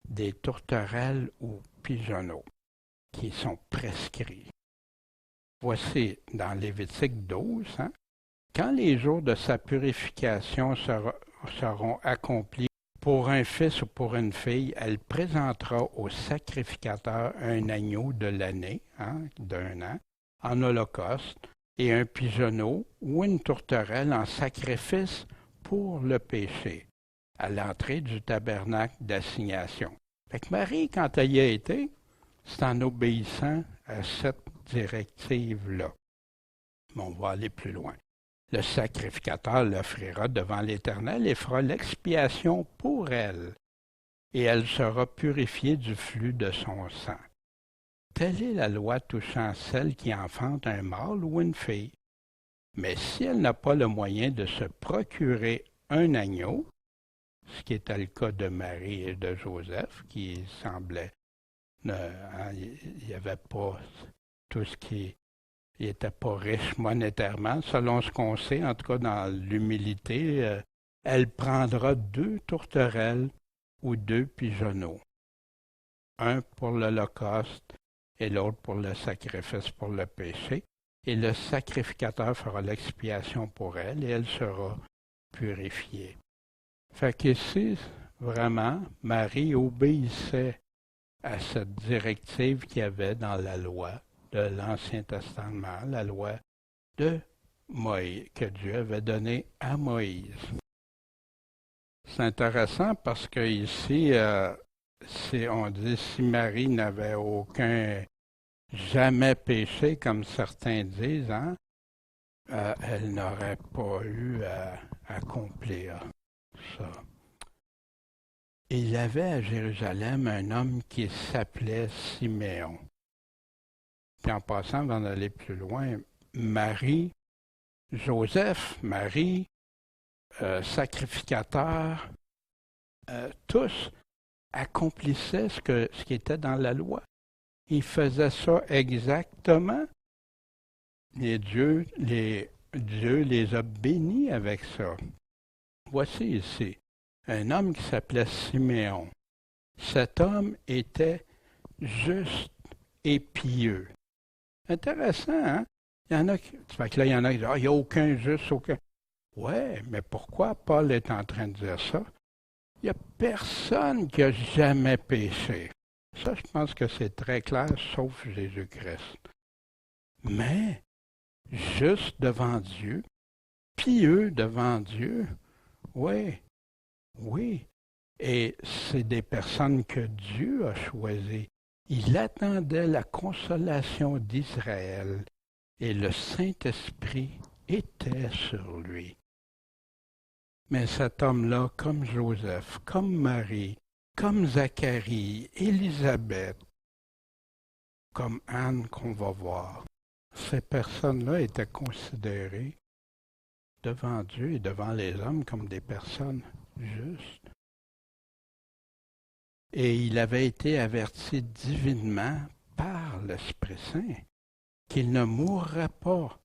S1: Des tourterelles ou pigeonneaux qui sont prescrits. Voici dans Lévitique 12, hein, quand les jours de sa purification seront accomplis pour un fils ou pour une fille, elle présentera au sacrificateur un agneau de l'année, hein, d'1 an, en holocauste, et un pigeonneau ou une tourterelle en sacrifice pour le péché, à l'entrée du tabernacle d'assignation. Fait que Marie, quand elle y a été, c'est en obéissant à cette directive-là. Mais on va aller plus loin. Le sacrificateur l'offrira devant l'Éternel et fera l'expiation pour elle, et elle sera purifiée du flux de son sang. Telle est la loi touchant celle qui enfante un mâle ou une fille. Mais si elle n'a pas le moyen de se procurer un agneau, ce qui était le cas de Marie et de Joseph, qui semblait, il n'y avait pas tout ce qui, il n'était pas riche monétairement, selon ce qu'on sait, en tout cas dans l'humilité, elle prendra 2 tourterelles ou 2 pigeonneaux, un pour l'Holocauste et l'autre pour le sacrifice pour le péché, et le sacrificateur fera l'expiation pour elle et elle sera purifiée. Fait qu'ici, vraiment, Marie obéissait à cette directive qu'il y avait dans la loi de l'Ancien Testament, la loi de Moïse, que Dieu avait donnée à Moïse. C'est intéressant parce que ici, on dit si Marie n'avait aucun jamais péché, comme certains disent, hein, elle n'aurait pas eu à accomplir ça. Il y avait à Jérusalem un homme qui s'appelait Siméon. Puis en passant, avant d'aller plus loin, Marie, Joseph, Marie, sacrificateur, tous accomplissaient ce qui était dans la loi. Ils faisaient ça exactement. Dieu les a bénis avec ça. Voici ici un homme qui s'appelait Siméon. Cet homme était juste et pieux. Intéressant, hein? Il y en a qui, fait que là, il y en a qui disent, ah, il n'y a aucun juste, aucun. Ouais, mais pourquoi Paul est en train de dire ça? Il n'y a personne qui a jamais péché. Ça, je pense que c'est très clair, sauf Jésus-Christ. Mais, juste devant Dieu, pieux devant Dieu, oui, oui. Et c'est des personnes que Dieu a choisies. Il attendait la consolation d'Israël et le Saint-Esprit était sur lui. Mais cet homme-là, comme Joseph, comme Marie, comme Zacharie, Élisabeth, comme Anne qu'on va voir, ces personnes-là étaient considérées devant Dieu et devant les hommes comme des personnes justes. Et il avait été averti divinement par l'Esprit Saint qu'il ne mourrait pas,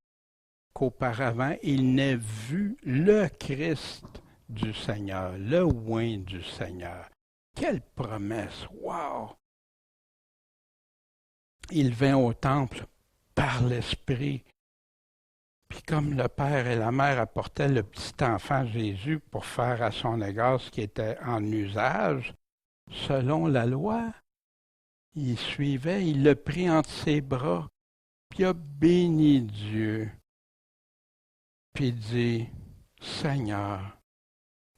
S1: qu'auparavant il n'ait vu le Christ du Seigneur, le oint du Seigneur. Quelle promesse! Wow! Il vint au temple par l'Esprit. Puis comme le père et la mère apportaient le petit enfant Jésus pour faire à son égard ce qui était en usage, selon la loi, il suivait, il le prit entre ses bras, puis a béni Dieu, puis dit, Seigneur,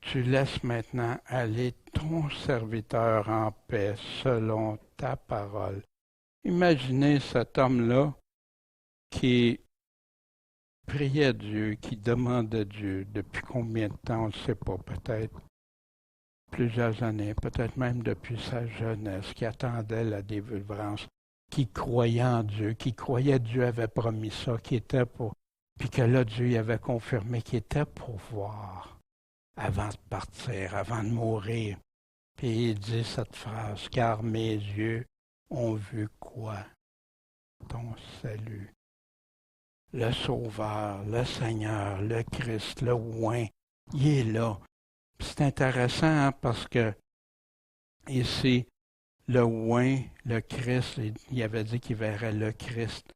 S1: tu laisses maintenant aller ton serviteur en paix selon ta parole. Imaginez cet homme-là qui priait Dieu, qui demandait Dieu depuis combien de temps, on ne sait pas, peut-être plusieurs années, peut-être même depuis sa jeunesse, qui attendait la délivrance, qui croyait en Dieu, qui croyait Dieu avait promis ça, qui était pour, puis que là Dieu avait confirmé qu'il était pour voir avant de partir, avant de mourir. Puis il dit cette phrase, car mes yeux ont vu quoi? Ton salut. Le Sauveur, le Seigneur, le Christ, le oint, il est là. C'est intéressant hein, parce que ici, le oint, le Christ, il avait dit qu'il verrait le Christ.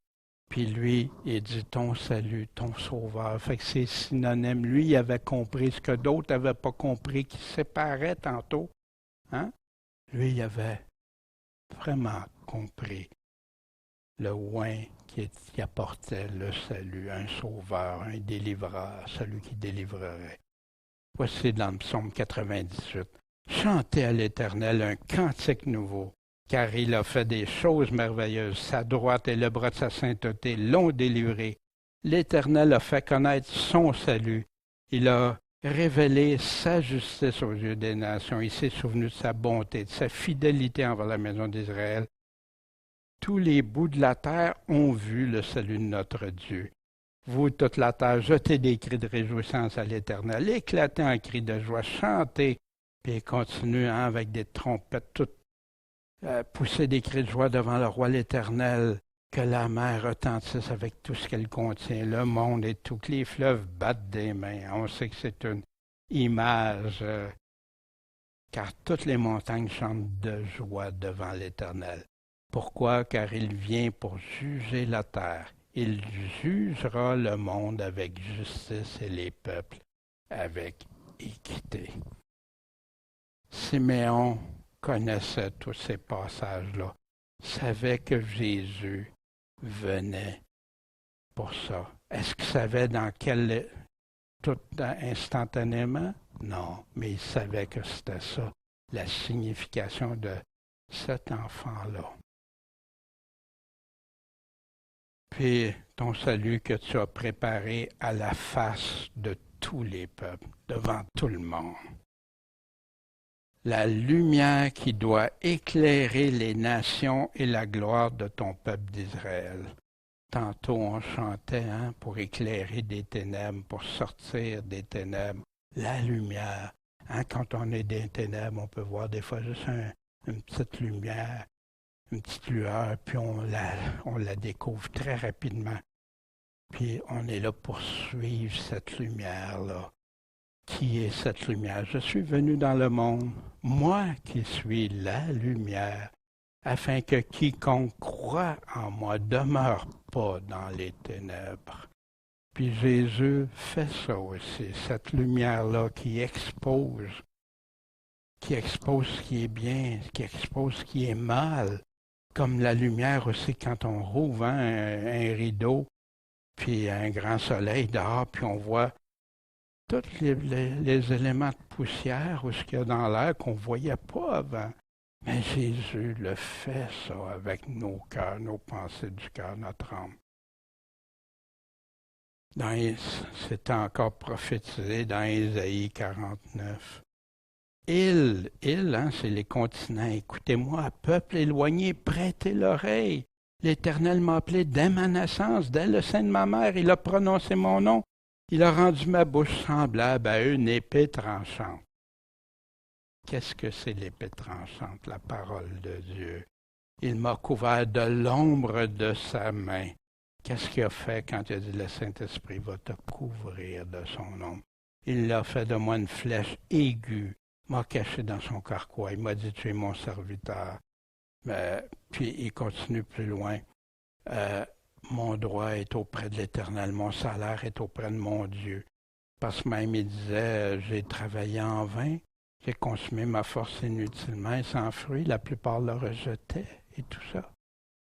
S1: Puis lui, il dit ton salut, ton sauveur. Fait que c'est synonyme. Lui, il avait compris ce que d'autres n'avaient pas compris, qui séparait tantôt. Hein? Lui, il avait vraiment compris le oint qui apportait le salut, un sauveur, un délivreur, celui qui délivrerait. Voici dans le psaume 98. Chantez à l'Éternel un cantique nouveau, car il a fait des choses merveilleuses. Sa droite et le bras de sa sainteté l'ont délivré. L'Éternel a fait connaître son salut. Il a révélé sa justice aux yeux des nations. Il s'est souvenu de sa bonté, de sa fidélité envers la maison d'Israël. Tous les bouts de la terre ont vu le salut de notre Dieu. Vous, toute la terre, jetez des cris de réjouissance à l'Éternel, éclatez en cris de joie, chantez, puis continuez hein, avec des trompettes, toutes poussez des cris de joie devant le roi l'Éternel, que la mer retentisse avec tout ce qu'elle contient, le monde et tous les fleuves battent des mains. On sait que c'est une image, car toutes les montagnes chantent de joie devant l'Éternel. Pourquoi? Car il vient pour juger la terre. Il jugera le monde avec justice et les peuples avec équité. Siméon connaissait tous ces passages-là, savait que Jésus venait pour ça. Est-ce qu'il savait dans quel tout instantanément? Non, mais il savait que c'était ça, la signification de cet enfant-là. puis ton salut que tu as préparé à la face de tous les peuples, devant tout le monde. La lumière qui doit éclairer les nations et la gloire de ton peuple d'Israël. Tantôt on chantait pour éclairer des ténèbres, pour sortir des ténèbres, la lumière. Quand on est des ténèbres, on peut voir des fois juste une petite lumière, une petite lueur, puis on la découvre très rapidement. Puis on est là pour suivre cette lumière-là. Qui est cette lumière? Je suis venu dans le monde, moi qui suis la lumière, afin que quiconque croit en moi demeure pas dans les ténèbres. Puis Jésus fait ça aussi, cette lumière-là qui expose ce qui est bien, qui expose ce qui est mal, comme la lumière aussi quand on rouvre un rideau, puis un grand soleil dehors, puis on voit tous les éléments de poussière ou ce qu'il y a dans l'air qu'on ne voyait pas avant. Mais Jésus le fait, ça, avec nos cœurs, nos pensées du cœur, notre âme. C'est encore prophétisé dans Ésaïe 49. C'est les continents. Écoutez-moi, peuple éloigné, prêtez l'oreille. L'Éternel m'a appelé dès ma naissance, dès le sein de ma mère, il a prononcé mon nom. Il a rendu ma bouche semblable à une épée tranchante. Qu'est-ce que c'est l'épée tranchante? La parole de Dieu. Il m'a couvert de l'ombre de sa main. Qu'est-ce qu'il a fait quand il a dit le Saint-Esprit va te couvrir de son ombre? Il l'a fait de moi une flèche aiguë, m'a caché dans son carquois. Il m'a dit tu es mon serviteur. Puis il continue plus loin. Mon droit est auprès de l'Éternel, mon salaire est auprès de mon Dieu. Parce que même il disait, j'ai travaillé en vain, j'ai consumé ma force inutilement et sans fruit, la plupart le rejetaient et tout ça.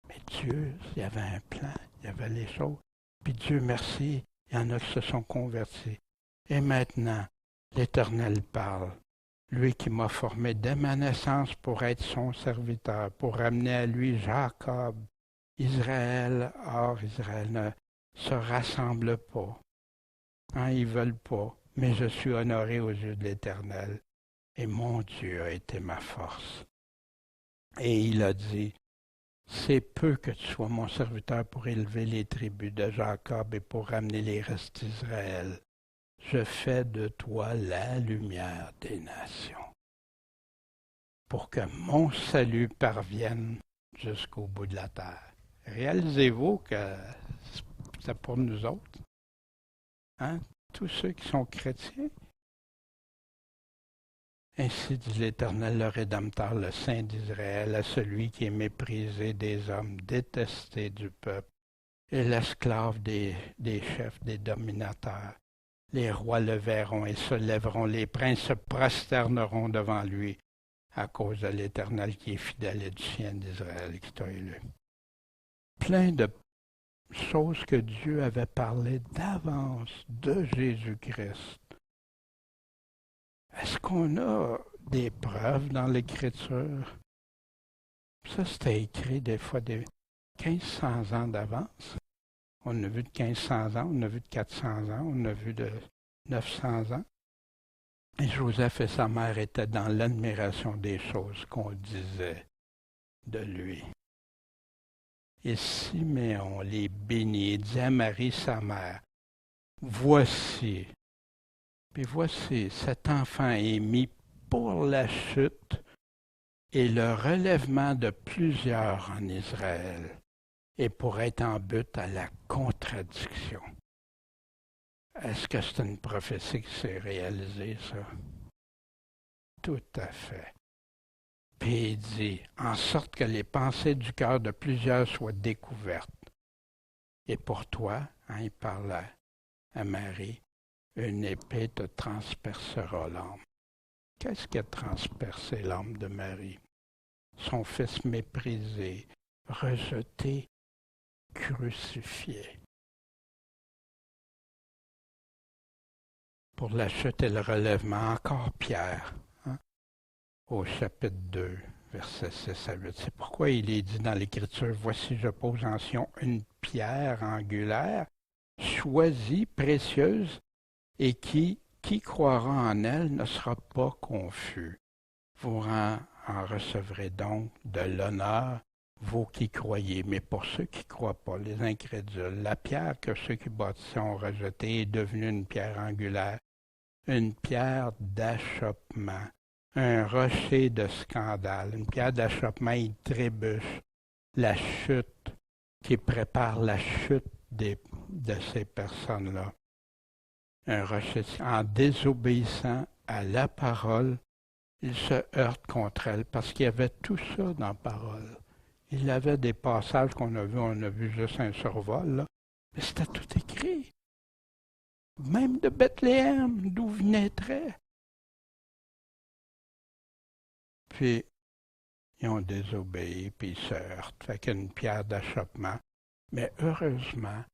S1: Mais Dieu, il y avait un plan, il y avait les choses. Puis Dieu merci, il y en a qui se sont convertis. Et maintenant, l'Éternel parle. Lui qui m'a formé dès ma naissance pour être son serviteur, pour ramener à lui Jacob. Israël ne se rassemble pas. Ils ne veulent pas. Mais je suis honoré aux yeux de l'Éternel. Et mon Dieu a été ma force. Et il a dit, c'est peu que tu sois mon serviteur pour élever les tribus de Jacob et pour ramener les restes d'Israël. Je fais de toi la lumière des nations. Pour que mon salut parvienne jusqu'au bout de la terre. Réalisez-vous que c'est pour nous autres, tous ceux qui sont chrétiens. Ainsi dit l'Éternel, le Rédempteur, le Saint d'Israël, à celui qui est méprisé des hommes, détesté du peuple, et l'esclave des chefs, des dominateurs. Les rois le verront et se lèveront, les princes se prosterneront devant lui, à cause de l'Éternel qui est fidèle et du sien d'Israël qui t'a élu. Plein de choses que Dieu avait parlé d'avance de Jésus-Christ. Est-ce qu'on a des preuves dans l'Écriture? Ça, c'était écrit des fois de 1500 ans d'avance. On a vu de 1500 ans, on a vu de 400 ans, on a vu de 900 ans. Et Joseph et sa mère étaient dans l'admiration des choses qu'on disait de lui. Et Siméon les bénit et dit à Marie, sa mère, voici, cet enfant est mis pour la chute et le relèvement de plusieurs en Israël, et pour être en but à la contradiction. Est-ce que c'est une prophétie qui s'est réalisée, ça? Tout à fait. Puis il dit, en sorte que les pensées du cœur de plusieurs soient découvertes. Et pour toi, il parle à Marie, une épée te transpercera l'âme. Qu'est-ce qui a transpercé l'âme de Marie? Son fils méprisé, rejeté, crucifié. Pour la chute et le relèvement, encore Pierre, au chapitre 2, versets 6 à 8. C'est pourquoi il est dit dans l'Écriture, « Voici, je pose en Sion une pierre angulaire, choisie, précieuse, et qui croira en elle ne sera pas confus. Vous en recevrez donc de l'honneur, vous qui croyez. Mais pour ceux qui ne croient pas, les incrédules, la pierre que ceux qui bâtissaient ont rejetée est devenue une pierre angulaire, une pierre d'achoppement, un rocher de scandale. Une pierre d'achoppement, il trébuche la chute, qui prépare la chute de ces personnes-là. Un rocher, en désobéissant à la parole, il se heurte contre elle, parce qu'il y avait tout ça dans la parole. Il y avait des passages qu'on a vus, on a vu juste un survol, là. Mais c'était tout écrit. Même de Bethléem, d'où naîtrait. Puis, ils ont désobéi, puis ils se heurtent. Fait qu'il y a une pierre d'achoppement. Mais heureusement,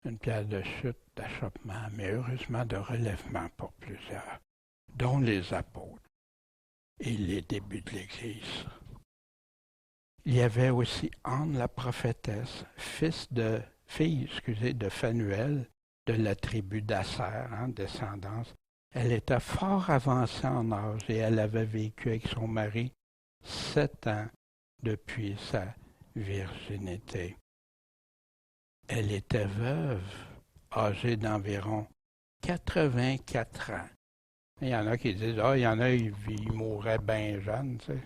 S1: une pierre de chute, d'achoppement, mais heureusement de relèvement pour plusieurs, dont les apôtres et les débuts de l'Église. Il y avait aussi Anne la prophétesse, fille de Phanuel, de la tribu d'Asser, descendance. Elle était fort avancée en âge et elle avait vécu avec son mari 7 ans depuis sa virginité. Elle était veuve, âgée d'environ 84 ans. Il y en a qui disent, il y en a, ils mourraient bien jeunes. Tu sais.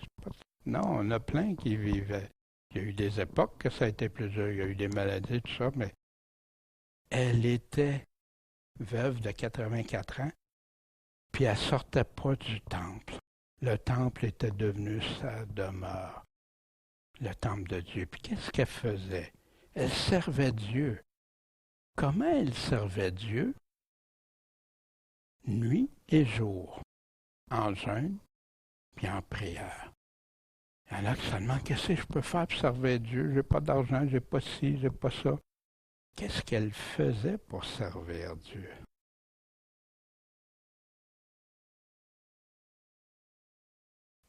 S1: Non, on a plein qui vivaient. Il y a eu des époques que ça a été plus dur, il y a eu des maladies, tout ça, mais elle était veuve de 84 ans, puis elle ne sortait pas du temple. Le temple était devenu sa demeure, le temple de Dieu. Puis qu'est-ce qu'elle faisait? Elle servait Dieu. Comment elle servait Dieu? Nuit et jour, en jeûne, puis en prière. Il y en a qui se demandent, qu'est-ce que je peux faire pour servir Dieu? J'ai pas d'argent, j'ai pas ci, j'ai pas ça. Qu'est-ce qu'elle faisait pour servir Dieu?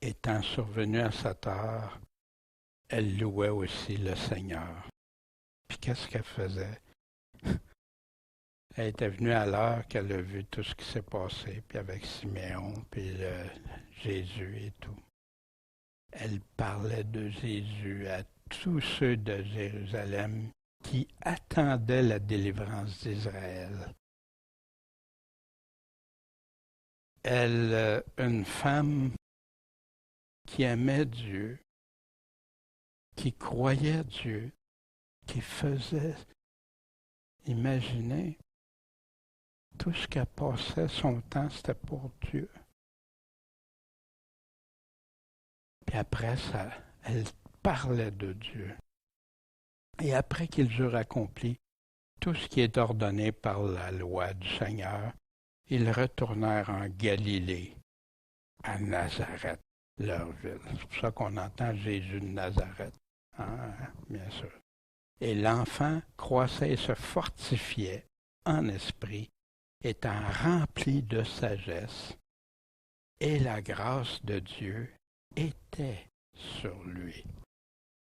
S1: Étant survenue à cette heure, elle louait aussi le Seigneur. Puis qu'est-ce qu'elle faisait? Elle était venue à l'heure qu'elle a vu tout ce qui s'est passé, puis avec Siméon, puis Jésus et tout. Elle parlait de Jésus à tous ceux de Jérusalem qui attendaient la délivrance d'Israël. Elle, une femme qui aimait Dieu, qui croyait Dieu, qui faisait, imaginez, tout ce qu'elle passait son temps, c'était pour Dieu. Puis après ça, elle parlait de Dieu. Et après qu'ils eurent accompli tout ce qui est ordonné par la loi du Seigneur, ils retournèrent en Galilée, à Nazareth, leur ville. C'est pour ça qu'on entend Jésus de Nazareth, bien sûr. Et l'enfant croissait et se fortifiait en esprit, étant rempli de sagesse, et la grâce de Dieu était sur lui.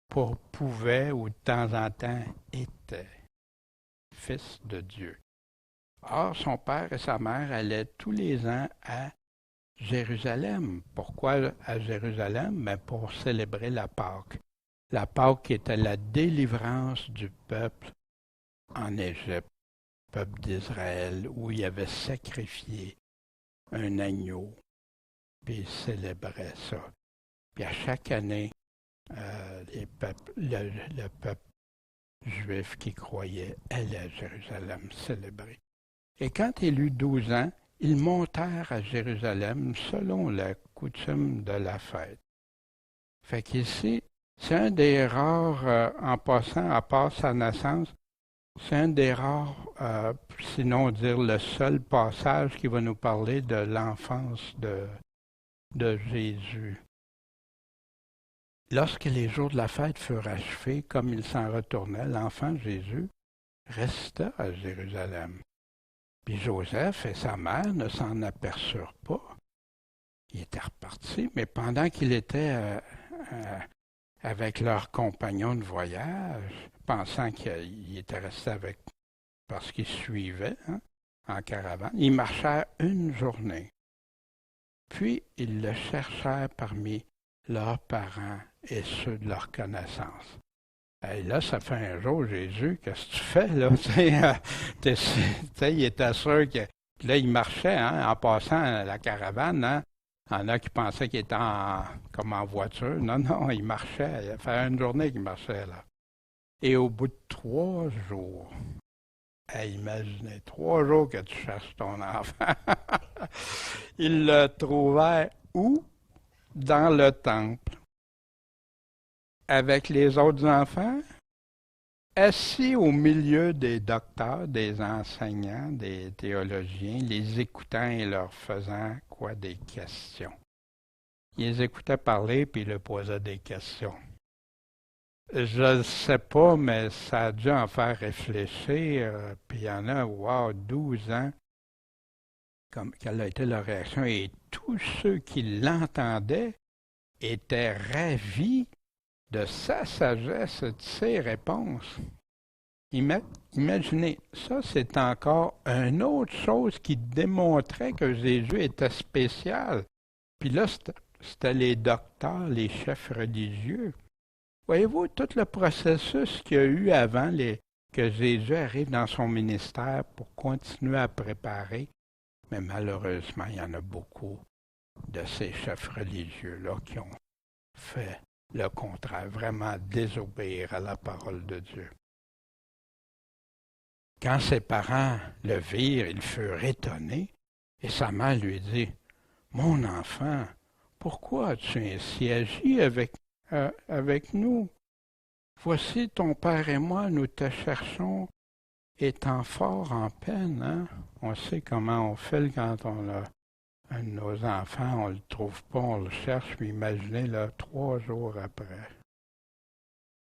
S1: Pouvait ou de temps en temps était fils de Dieu. Or, son père et sa mère allaient tous les ans à Jérusalem. Pourquoi à Jérusalem? Ben pour célébrer la Pâque. La Pâque qui était la délivrance du peuple en Égypte, peuple d'Israël, où il avait sacrifié un agneau, puis il célébrait ça. Puis à chaque année, le peuple juif qui croyait allait à Jérusalem célébrer. Et quand il eut 12 ans, ils montèrent à Jérusalem selon la coutume de la fête. Fait qu'ici, c'est un des rares, en passant, à part sa naissance, c'est un des rares, sinon dire le seul passage qui va nous parler de l'enfance de Jésus. Lorsque les jours de la fête furent achevés, comme il s'en retournait, l'enfant Jésus resta à Jérusalem. Puis Joseph et sa mère ne s'en aperçurent pas. Il était reparti, mais pendant qu'il était avec leurs compagnons de voyage, pensant qu'ils étaient restés avec parce qu'ils suivaient en caravane. Ils marchèrent une journée. Puis ils le cherchèrent parmi leurs parents et ceux de leur connaissance. Et là, ça fait un jour, Jésus, qu'est-ce que tu fais, là? Il était sûr que là, il marchait en passant la caravane. Il y en a qui pensaient qu'il était comme en voiture. Non, non, il marchait. Il fait une journée qu'il marchait, là. Et au bout de 3 jours, imaginez, 3 jours que tu cherches ton enfant. Ils le trouvèrent où? Dans le temple. Avec les autres enfants, assis au milieu des docteurs, des enseignants, des théologiens, les écoutant et leur faisant quoi? Des questions. Ils les écoutaient parler puis ils leur posaient des questions. Je ne sais pas, mais ça a dû en faire réfléchir. Puis il y en a, wow, 12 ans, quelle a été leur réaction. Et tous ceux qui l'entendaient étaient ravis de sa sagesse, de ses réponses. Imaginez, ça c'est encore une autre chose qui démontrait que Jésus était spécial. Puis là, c'était les docteurs, les chefs religieux. Voyez-vous, tout le processus qu'il y a eu avant que Jésus arrive dans son ministère pour continuer à préparer, mais malheureusement, il y en a beaucoup de ces chefs religieux-là qui ont fait le contraire, vraiment désobéir à la parole de Dieu. Quand ses parents le virent, ils furent étonnés, et sa mère lui dit, « Mon enfant, pourquoi as-tu ainsi agi avec nous? Voici ton père et moi, nous te cherchons, étant fort en peine. » On sait comment on fait quand on a un de nos enfants, on ne le trouve pas, on le cherche, puis imaginez, là, 3 jours après.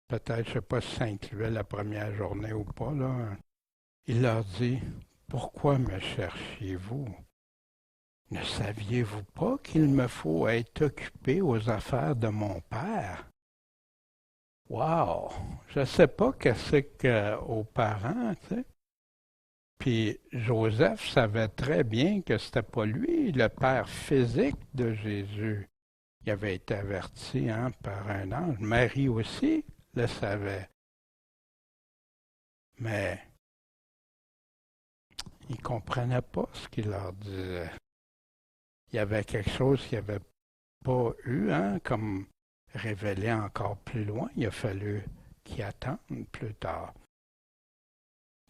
S1: Peut-être, je ne sais pas si ça incluait la première journée ou pas, là. Il leur dit, « Pourquoi me cherchiez-vous? Ne saviez-vous pas qu'il me faut être occupé aux affaires de mon père? » Wow! Je ne sais pas qu'est-ce qu'aux parents, tu sais. Puis Joseph savait très bien que c'était pas lui, le père physique de Jésus. Il avait été averti par un ange. Marie aussi le savait. Mais ils ne comprenaient pas ce qu'il leur disait. Il y avait quelque chose qu'ils n'avaient pas eu, comme révélé encore plus loin. Il a fallu qu'ils attendent plus tard.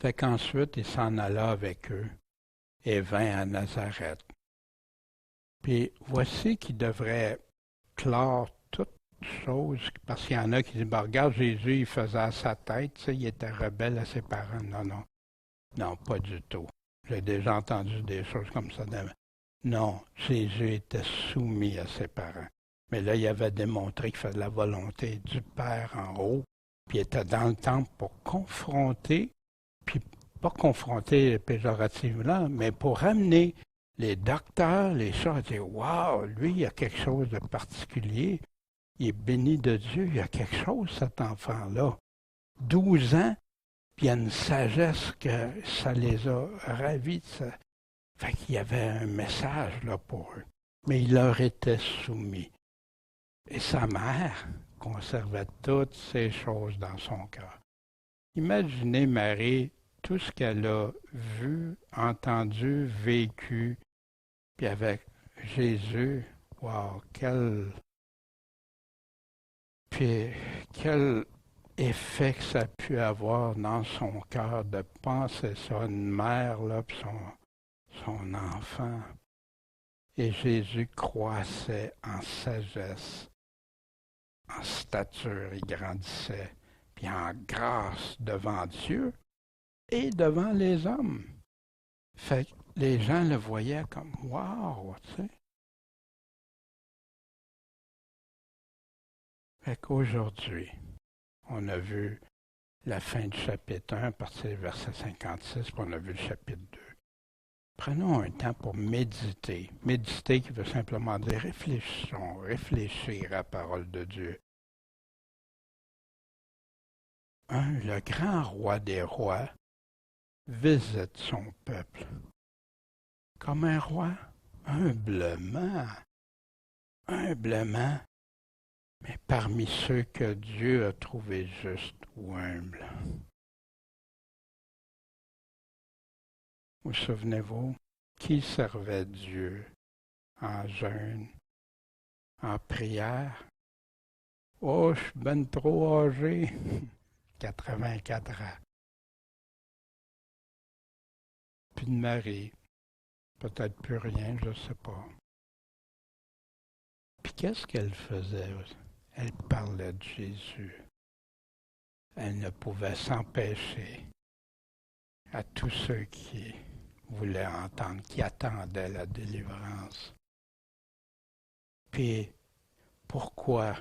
S1: Fait qu'ensuite, il s'en alla avec eux et vint à Nazareth. Puis voici qu'il devrait clore toute chose, parce qu'il y en a qui disent, ben, regarde, Jésus, il faisait à sa tête, tu sais, il était rebelle à ses parents. Non, non, non, pas du tout. J'ai déjà entendu des choses comme ça. Non, Jésus était soumis à ses parents. Mais là, il avait démontré qu'il faisait la volonté du Père en haut, puis il était dans le temple pour confronter, puis pas confronter péjorativement, mais pour ramener les docteurs, les gens, à dire, waouh, lui, il y a quelque chose de particulier. Il est béni de Dieu, il y a quelque chose, cet enfant-là. 12 ans, puis il y a une sagesse que ça les a ravis. Fait qu'il y avait un message là pour eux. Mais il leur était soumis. Et sa mère conservait toutes ces choses dans son cœur. Imaginez Marie, tout ce qu'elle a vu, entendu, vécu, puis avec Jésus, wow, quel effet que ça a pu avoir dans son cœur de penser ça, une mère, là, puis son enfant. Et Jésus croissait en sagesse, en stature, il grandissait, puis en grâce devant Dieu et devant les hommes. Fait que les gens le voyaient comme « wow », tu sais. Fait qu'aujourd'hui, on a vu la fin du chapitre 1 à partir du verset 56, puis on a vu le chapitre 2. Prenons un temps pour méditer. Méditer qui veut simplement dire réfléchissons, réfléchir à la parole de Dieu. le grand roi des rois, visite son peuple. Comme un roi, humblement, humblement, mais parmi ceux que Dieu a trouvés justes ou humbles. Vous souvenez-vous, qui servait Dieu en jeûne, en prière? Oh, je suis ben trop âgé, 84 ans. Puis de Marie, peut-être plus rien, je ne sais pas. Puis qu'est-ce qu'elle faisait? Elle parlait de Jésus. Elle ne pouvait s'empêcher à tous ceux qui voulaient entendre, qui attendaient la délivrance. Puis pourquoi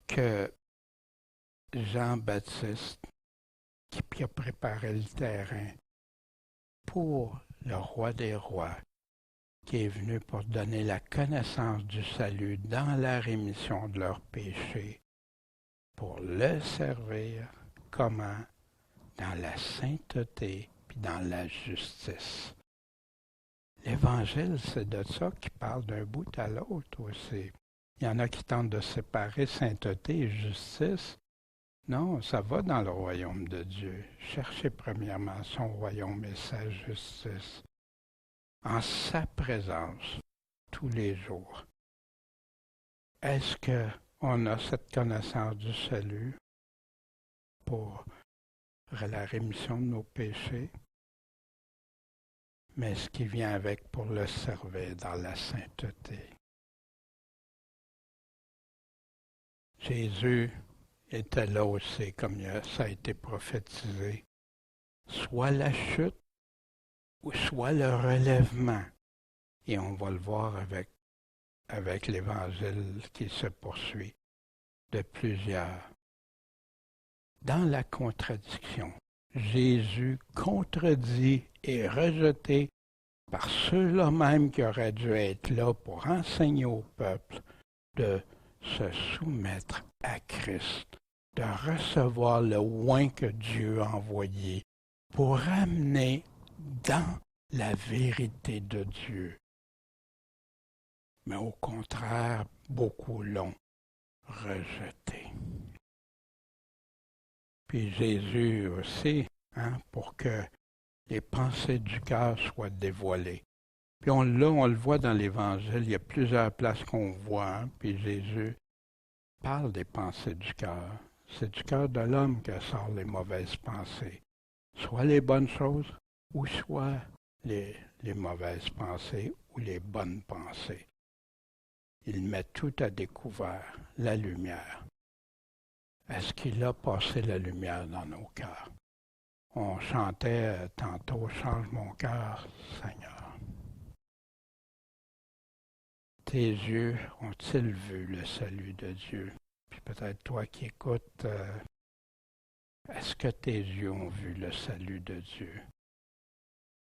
S1: que Jean-Baptiste, qui a préparé le terrain pour le roi des rois, qui est venu pour donner la connaissance du salut dans la rémission de leurs péchés, pour le servir, comment? Dans la sainteté puis dans la justice. L'Évangile, c'est de ça qui parle d'un bout à l'autre aussi. Il y en a qui tentent de séparer sainteté et justice. Non, ça va dans le royaume de Dieu. Cherchez premièrement son royaume et sa justice. En sa présence, tous les jours. Est-ce qu'on a cette connaissance du salut pour la rémission de nos péchés? Mais ce qui vient avec pour le servir dans la sainteté. Jésus était là aussi, comme ça a été prophétisé. Soit la chute, ou soit le relèvement. Et on va le voir avec l'Évangile qui se poursuit de plusieurs. Dans la contradiction, Jésus contredit et rejeté par ceux-là même qui auraient dû être là pour enseigner au peuple de se soumettre à Christ, de recevoir le oint que Dieu a envoyé pour amener dans la vérité de Dieu. Mais au contraire, beaucoup l'ont rejeté. Puis Jésus aussi, pour que les pensées du cœur soient dévoilées. Puis on le voit dans l'Évangile, il y a plusieurs places qu'on voit, puis Jésus parle des pensées du cœur. C'est du cœur de l'homme que sortent les mauvaises pensées. Soit les bonnes choses, ou soit les mauvaises pensées, ou les bonnes pensées. Il met tout à découvert, la lumière. Est-ce qu'il a passé la lumière dans nos cœurs? On chantait tantôt « Change mon cœur, Seigneur ». Tes yeux ont-ils vu le salut de Dieu? Puis peut-être toi qui écoutes, est-ce que tes yeux ont vu le salut de Dieu?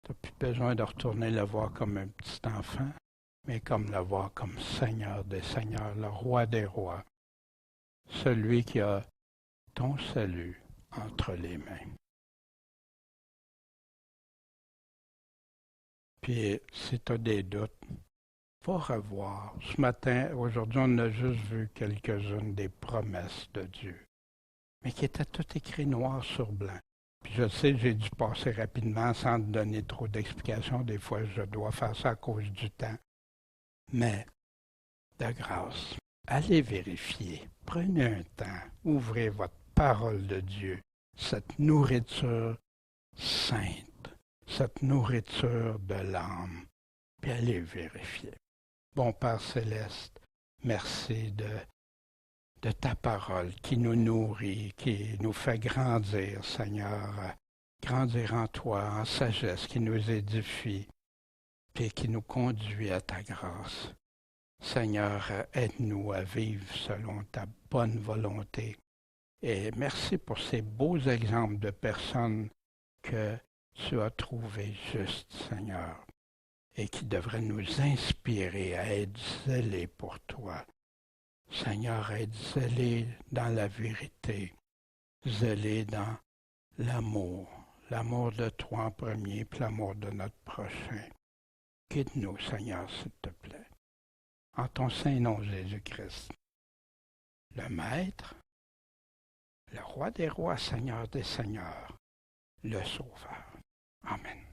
S1: Tu n'as plus besoin de retourner le voir comme un petit enfant, mais comme le voir comme Seigneur des Seigneurs, le Roi des Rois, celui qui a ton salut entre les mains. Puis, si tu as des doutes, va revoir. Ce matin, aujourd'hui, on a juste vu quelques-unes des promesses de Dieu, mais qui étaient toutes écrites noir sur blanc. Puis je sais, j'ai dû passer rapidement sans te donner trop d'explications. Des fois, je dois faire ça à cause du temps. Mais, de grâce, allez vérifier. Prenez un temps. Ouvrez votre parole de Dieu. Cette nourriture sainte. Cette nourriture de l'âme. Puis allez vérifier. Bon Père Céleste, merci de ta parole qui nous nourrit, qui nous fait grandir, Seigneur. Grandir en toi, en sagesse, qui nous édifie. Et qui nous conduit à ta grâce. Seigneur, aide-nous à vivre selon ta bonne volonté. Et merci pour ces beaux exemples de personnes que tu as trouvées justes, Seigneur, et qui devraient nous inspirer à être zélés pour toi. Seigneur, à être zélés dans la vérité, zélés dans l'amour de toi en premier, puis l'amour de notre prochain. Guide-nous, Seigneur, s'il te plaît. En ton saint nom, Jésus-Christ, le Maître, le Roi des rois, Seigneur des seigneurs, le Sauveur. Amen.